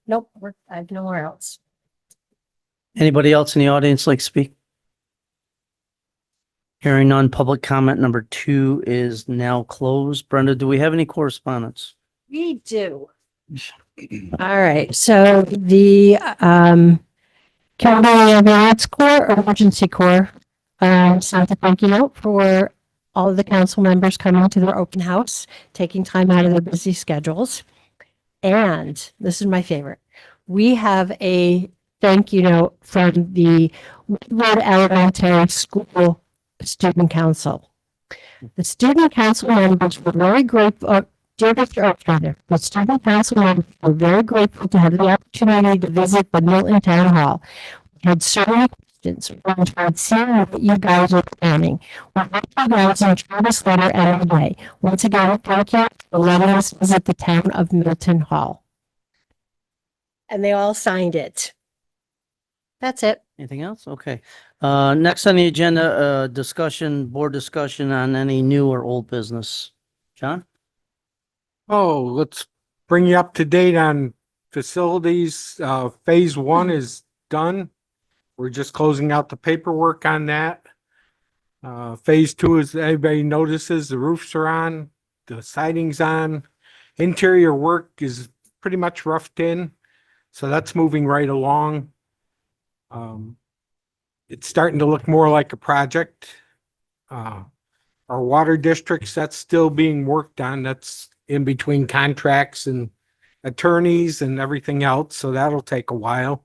Nope, I have nowhere else. Anybody else in the audience like to speak? Hearing none, public comment number 2 is now closed. Brenda, do we have any correspondence? We do. All right, so the County Ambulance Corps, Emergency Corps, sent a thank you note for all of the council members coming to their open house, taking time out of their busy schedules. And this is my favorite. We have a thank you note from the Woodward Elementary School Student Council. The student council members were very grateful. The student council members were very grateful to have the opportunity to visit the Milton Town Hall. We had so many questions. We enjoyed seeing what you guys are planning. We hope you guys enjoy this letter every day. Once again, thank you for letting us visit the town of Milton Hall. And they all signed it. That's it. Anything else? Okay. Next on the agenda, board discussion on any new or old business. John? Oh, let's bring you up to date on facilities. Phase 1 is done. We're just closing out the paperwork on that. Phase 2 is, everybody notices the roofs are on, the siding's on. Interior work is pretty much roughed in. So that's moving right along. It's starting to look more like a project. Our water districts, that's still being worked on. That's in between contracts and attorneys and everything else, so that'll take a while.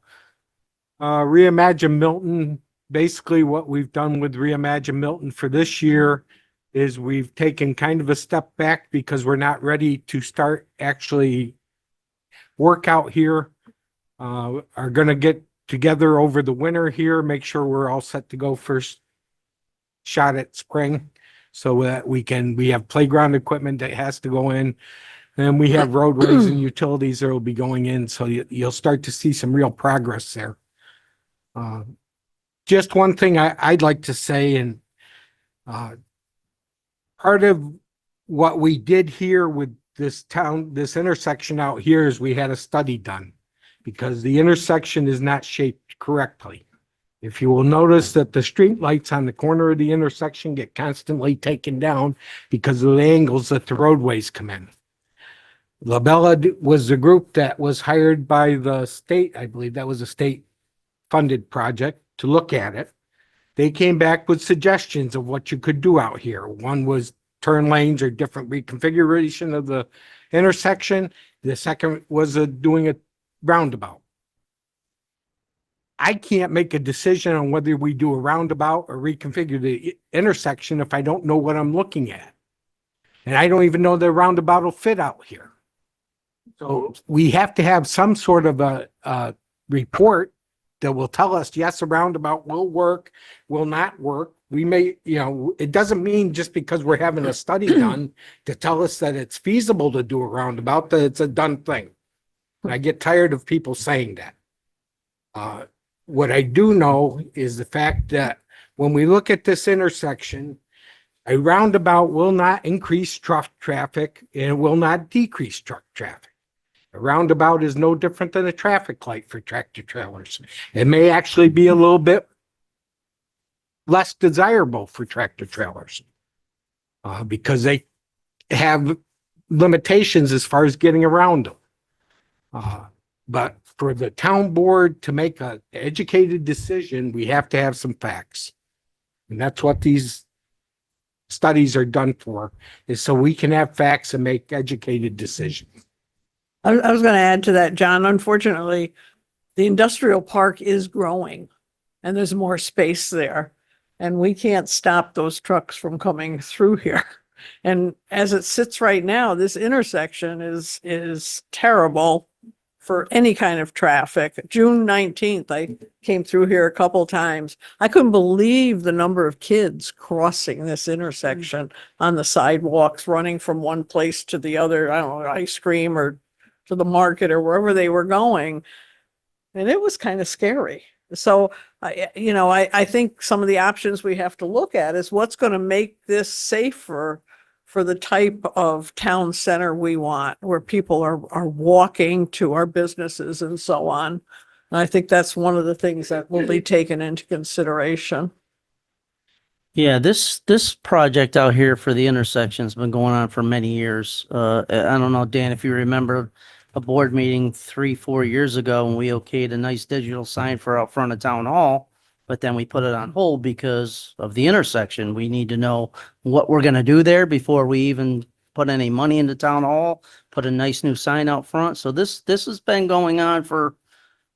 Reimagine Milton, basically what we've done with Reimagine Milton for this year is we've taken kind of a step back because we're not ready to start actually work out here. Are gonna get together over the winter here, make sure we're all set to go first shot at spring. So that we have playground equipment that has to go in. And we have roadways and utilities that will be going in, so you'll start to see some real progress there. Just one thing I'd like to say, and part of what we did here with this intersection out here is we had a study done because the intersection is not shaped correctly. If you will notice that the street lights on the corner of the intersection get constantly taken down because of the angles that the roadways come in. Labella was the group that was hired by the state. I believe that was a state funded project to look at it. They came back with suggestions of what you could do out here. One was turn lanes or different reconfiguration of the intersection. The second was doing a roundabout. I can't make a decision on whether we do a roundabout or reconfigure the intersection if I don't know what I'm looking at. And I don't even know the roundabout will fit out here. So we have to have some sort of a report that will tell us, yes, a roundabout will work, will not work. We may, it doesn't mean just because we're having a study done to tell us that it's feasible to do a roundabout, that it's a done thing. And I get tired of people saying that. What I do know is the fact that when we look at this intersection, a roundabout will not increase truck traffic and it will not decrease truck traffic. A roundabout is no different than a traffic light for tractor trailers. It may actually be a little bit less desirable for tractor trailers because they have limitations as far as getting around them. But for the town board to make an educated decision, we have to have some facts. And that's what these studies are done for, is so we can have facts and make educated decisions. I was going to add to that, John. Unfortunately, the industrial park is growing and there's more space there. And we can't stop those trucks from coming through here. And as it sits right now, this intersection is terrible for any kind of traffic. June 19th, I came through here a couple times. I couldn't believe the number of kids crossing this intersection on the sidewalks, running from one place to the other, I don't know, ice cream or to the market or wherever they were going. And it was kind of scary. So, I think some of the options we have to look at is what's going to make this safer for the type of town center we want, where people are walking to our businesses and so on. And I think that's one of the things that will be taken into consideration. Yeah, this project out here for the intersection's been going on for many years. I don't know, Dan, if you remember a board meeting 3-4 years ago when we okayed a nice digital sign for out front of town hall, but then we put it on hold because of the intersection. We need to know what we're gonna do there before we even put any money into town hall, put a nice new sign out front. So this has been going on for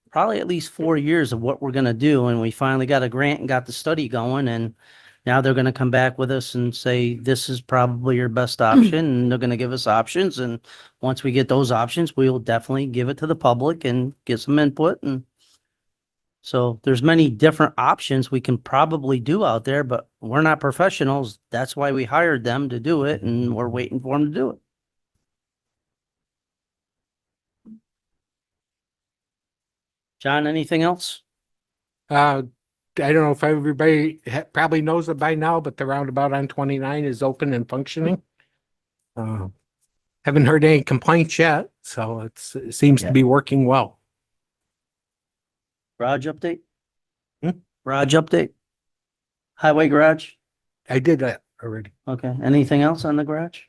probably at least 4 years of what we're gonna do. And we finally got a grant and got the study going, and now they're gonna come back with us and say, this is probably your best option, and they're gonna give us options. And once we get those options, we will definitely give it to the public and get some input. And so there's many different options we can probably do out there, but we're not professionals. That's why we hired them to do it, and we're waiting for them to do it. John, anything else? I don't know if everybody probably knows it by now, but the roundabout on 29 is open and functioning. Haven't heard any complaints yet, so it seems to be working well. Garage update? Garage update? Highway garage? I did that already. Okay. Anything else on the garage?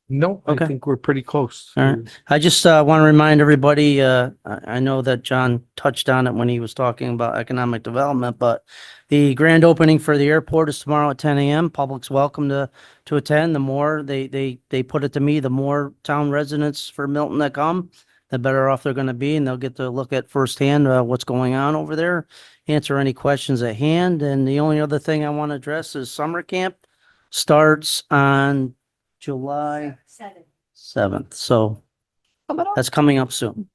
No, I Okay. think we're pretty close. All right. I just want to remind everybody, I know that John touched on it when he was talking about economic development, but the grand opening for the airport is tomorrow at 10 a.m. Public's welcome to attend. The more they put it to me, the more town residents for Milton that come, the better off they're going to be, and they'll get to look at firsthand what's going on over there, answer any questions at hand. And the only other thing I want to address is summer camp starts on July 7th. So that's coming up soon.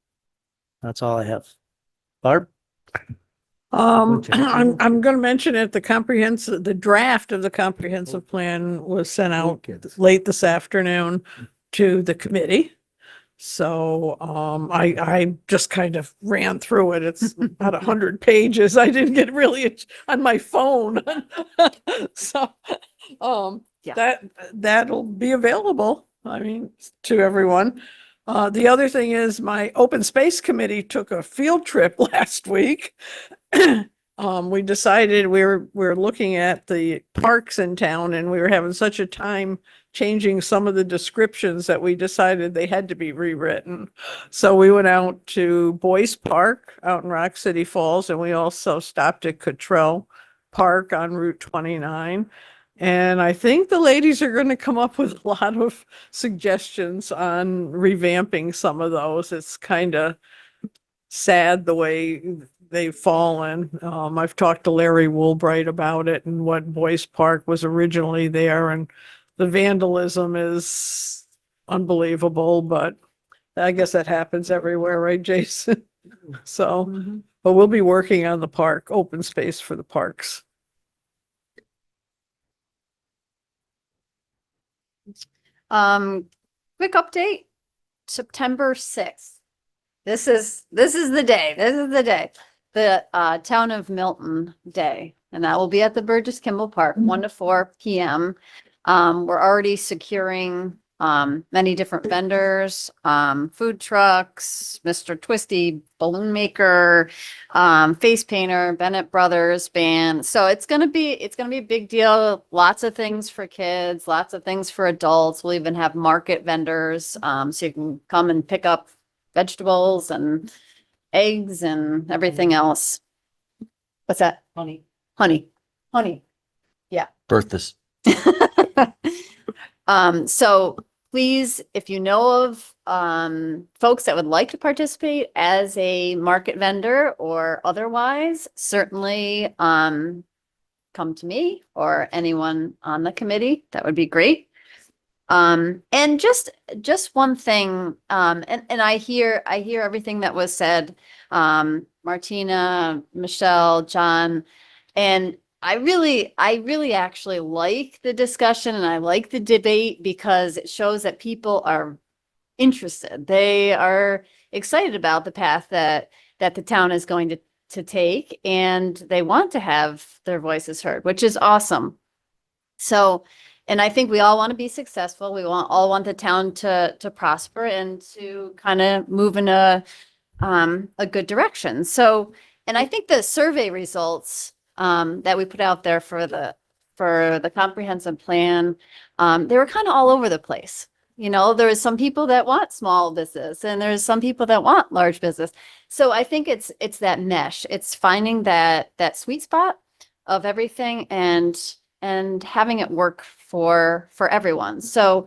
That's all I have. Barb? I'm gonna mention it, the draft of the comprehensive plan was sent out late this afternoon to the committee. So, I just kind of ran through it. It's about 100 pages. I didn't get really on my phone. So, Yeah. that'll be available, I mean, to everyone. The other thing is my open space committee took a field trip last week. We decided we're looking at the parks in town, and we were having such a time changing some of the descriptions that we decided they had to be rewritten. So we went out to Boyce Park out in Rock City Falls, and we also stopped at Cottrell Park on Route 29. And I think the ladies are going to come up with a lot of suggestions on revamping some of those. It's kind of sad the way they've fallen. I've talked to Larry Woolbright about it and what Boyce Park was originally there, and the vandalism is unbelievable, but I guess that happens everywhere, right, Jason? So, but we'll be working on the park, open space for the parks. Quick update, September 6th. This is the day. This is the day. The Town of Milton Day. And that will be at the Burgess Kimball Park, 1 to 4 p.m. We're already securing many different vendors, food trucks, Mr. Twisty, balloon maker, face painter, Bennett Brothers band. So it's gonna be a big deal. Lots of things for kids, lots of things for adults. We'll even have market vendors, so you can come and pick up vegetables and eggs and everything else. What's that? Honey. Berthas. So please, if you know of folks that would like to participate as a market vendor or otherwise, certainly come to me or anyone on the committee. That would be great. And just one thing, and I hear everything that was said, Martina, Michelle, John, and I really actually like the discussion and I like the debate because it shows that people are interested. They are excited about the path that the town is going to take, and they want to have their voices heard, which is awesome. So, and I think we all want to be successful. We all want the town to prosper and to kind of move in a good direction. So, and I think the survey results that we put out there for the comprehensive plan, they were kind of all over the place. You know, there is some people that want small business and there's some people that want large business. So I think it's that mesh. It's finding that sweet spot of everything and having it work for everyone. So,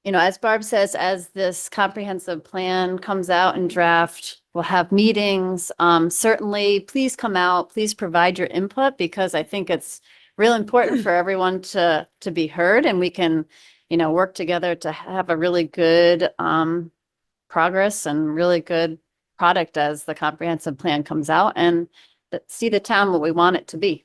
you know, as Barb says, as this comprehensive plan comes out in draft, we'll have meetings. Certainly, please come out, please provide your input, because I think it's real important for everyone to be heard, and we can, you know, work together to have a really good progress and really good product as the comprehensive plan comes out, and see the town what we want it to be.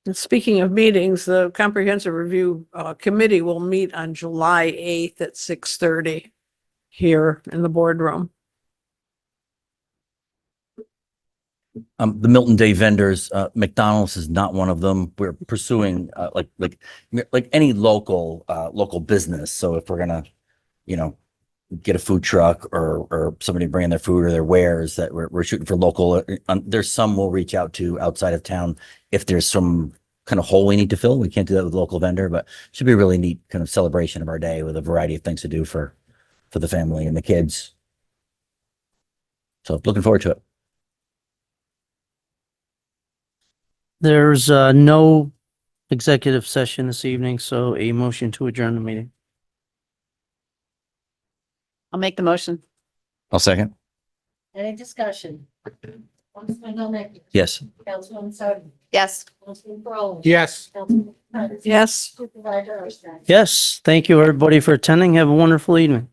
And speaking of meetings, the Comprehensive Review Committee will meet on July 8th at 6:30 here in the boardroom. The Milton Day vendors, McDonald's is not one of them. We're pursuing like any local business. So if we're gonna, you know, get a food truck or somebody bringing their food or their wares, that we're shooting for local. There's some we'll reach out to outside of town if there's some kind of hole we need to fill. We can't do that with a local vendor, but should be a really neat kind of celebration of our day with a variety of things to do for the family and the kids. So looking forward to it. There's no executive session this evening, so a motion to adjourn the meeting. I'll make the motion. I'll second. Any discussion? Councilman Domecq. Yes. Councilwoman Soden. Yes. Councilman Brody. Yes. Councilman Paisley. Yes. Supervisor Erskine. Yes, thank you, everybody, for attending. Have a wonderful evening.